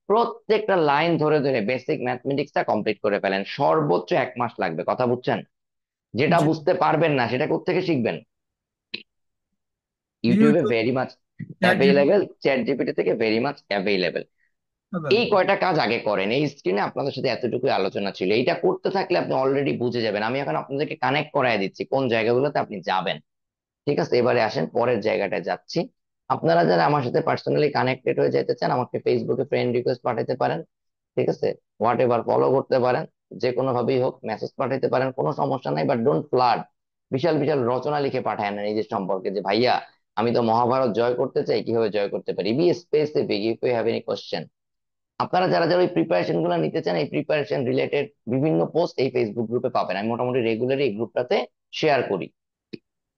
Speaker 1: প্রত্যেকটা লাইন ধরে ধরে বেসিক ম্যাথমেটিক্সটা কমপ্লিট করে ফেলেন, সর্বোচ্চ 1 মাস লাগবে। কথা বুঝছেন? যেটা
Speaker 11: জি।
Speaker 1: বুঝতে পারবেন না সেটা কোত্থেকে শিখবেন? ইউটিউবে
Speaker 11: YouTube,
Speaker 1: very much
Speaker 11: chat GPT.
Speaker 1: Available, chat GPT থেকে ভেরি মাচ অ্যাভেলেবেল। এই কয়টা কাজ আগে করেন। এই স্ক্রিনে আপনাদের সাথে এতটুকুই আলোচনা ছিল, এইটা করতে থাকলে আপনি অলরেডি বুঝে যাবেন। আমি এখন আপনাদেরকে কানেক্ট করায় দিচ্ছি কোন জায়গাগুলোতে আপনি যাবেন, ঠিক আছে? এবারে আসেন পরের জায়গাটায় যাচ্ছি। আপনারা যারা আমার সাথে পার্সোনালি কানেক্টেড হয়ে যেতে চান, আমাকে ফেসবুকে ফ্রেন্ড রিকোয়েস্ট পাঠাতে পারেন, ঠিক আছে? হোয়াট এভার ফলো করতে পারেন, যে কোনো ভাবেই হোক মেসেজ পাঠাতে পারেন, কোনো সমস্যা নাই, বাট ডোন্ট ফ্লাড। বিশাল বিশাল রচনা লিখে পাঠায় না নিজের সম্পর্কে, যে ভাইয়া আমি তো মহাভারত জয় করতে চাই, কিভাবে জয় করতে পারি। Be specific if you have any question. আপনারা যারা যারা ওই প্রিপারেশন গুলো নিতে চান, এই প্রিপারেশন রিলেটেড বিভিন্ন পোস্ট এই ফেসবুক গ্রুপে পাবেন। আমি মোটামুটি রেগুলারই এই গ্রুপটাতে শেয়ার করি।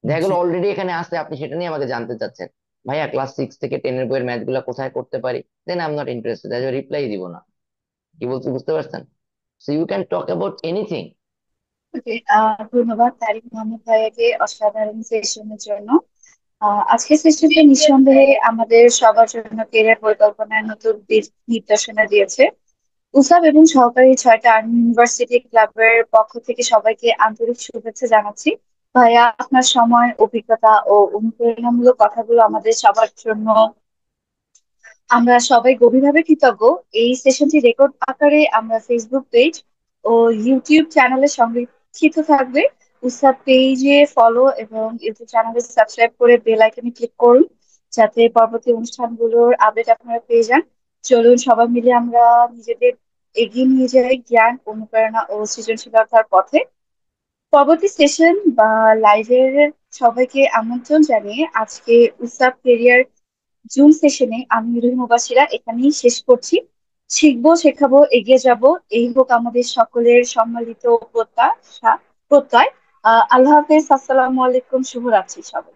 Speaker 1: দেখা
Speaker 11: জি।
Speaker 1: গেলো অলরেডি এখানে আসতে আপনি সেটা নিয়ে আমাকে জানতে চাচ্ছেন, ভাইয়া ক্লাস 6 থেকে 10 এর বইয়ের ম্যাথ গুলা কোথায় করতে পারি, then I am not interested, reply দিব না। কি বলছি বুঝতে পারছেন? So you can talk about anything.
Speaker 2: Okay, ধন্যবাদ তারিক মোহাম্মদ ভাইয়াকে অসাধারণ সেশনের জন্য। আজকের সেশনটা নিঃসন্দেহে আমাদের সবার জন্য ক্যারিয়ার পরিকল্পনার নতুন দিক নির্দেশনা দিয়েছে। উসাব এবং সহকারী 6টা আর্মি ইউনিভার্সিটি ক্লাবের পক্ষ থেকে সবাইকে আন্তরিক শুভেচ্ছা জানাচ্ছি। ভাইয়া, আপনার সময়, অভিজ্ঞতা ও অনুপ্রেরণামূলক কথাগুলো আমাদের সবার জন্য, আমরা সবাই গভীরভাবে কৃতজ্ঞ। এই সেশনটি রেকর্ড আকারে আমরা ফেসবুক পেজ ও ইউটিউব চ্যানেলে সংরক্ষিত থাকবে। উসাব পেজে ফলো এবং ইউটিউব চ্যানেলে সাবস্ক্রাইব করে বেল আইকনে ক্লিক করুন, যাতে পরবর্তী অনুষ্ঠানগুলোর আপডেট আপনারা পেয়ে যান। চলুন সবাই মিলে আমরা নিজেদের এগিয়ে নিয়ে যাই জ্ঞান, অনুপ্রেরণা ও সৃজনশীলতার পথে। পরবর্তী সেশন বা লাইভের সবাইকে আমন্ত্রণ জানিয়ে আজকে উসাব কেরিয়ার জুম সেশনে আমি রুহি মুবাশিরা এখানেই শেষ করছি। শিখবো, শেখাবো, এগিয়ে যাব, এই হোক আমাদের সকলের সম্মিলিত প্রত্যাশা প্রত্যয়। আল্লাহ হাফেজ, আসসালামু আলাইকুম, শুভরাত্রি সবাই।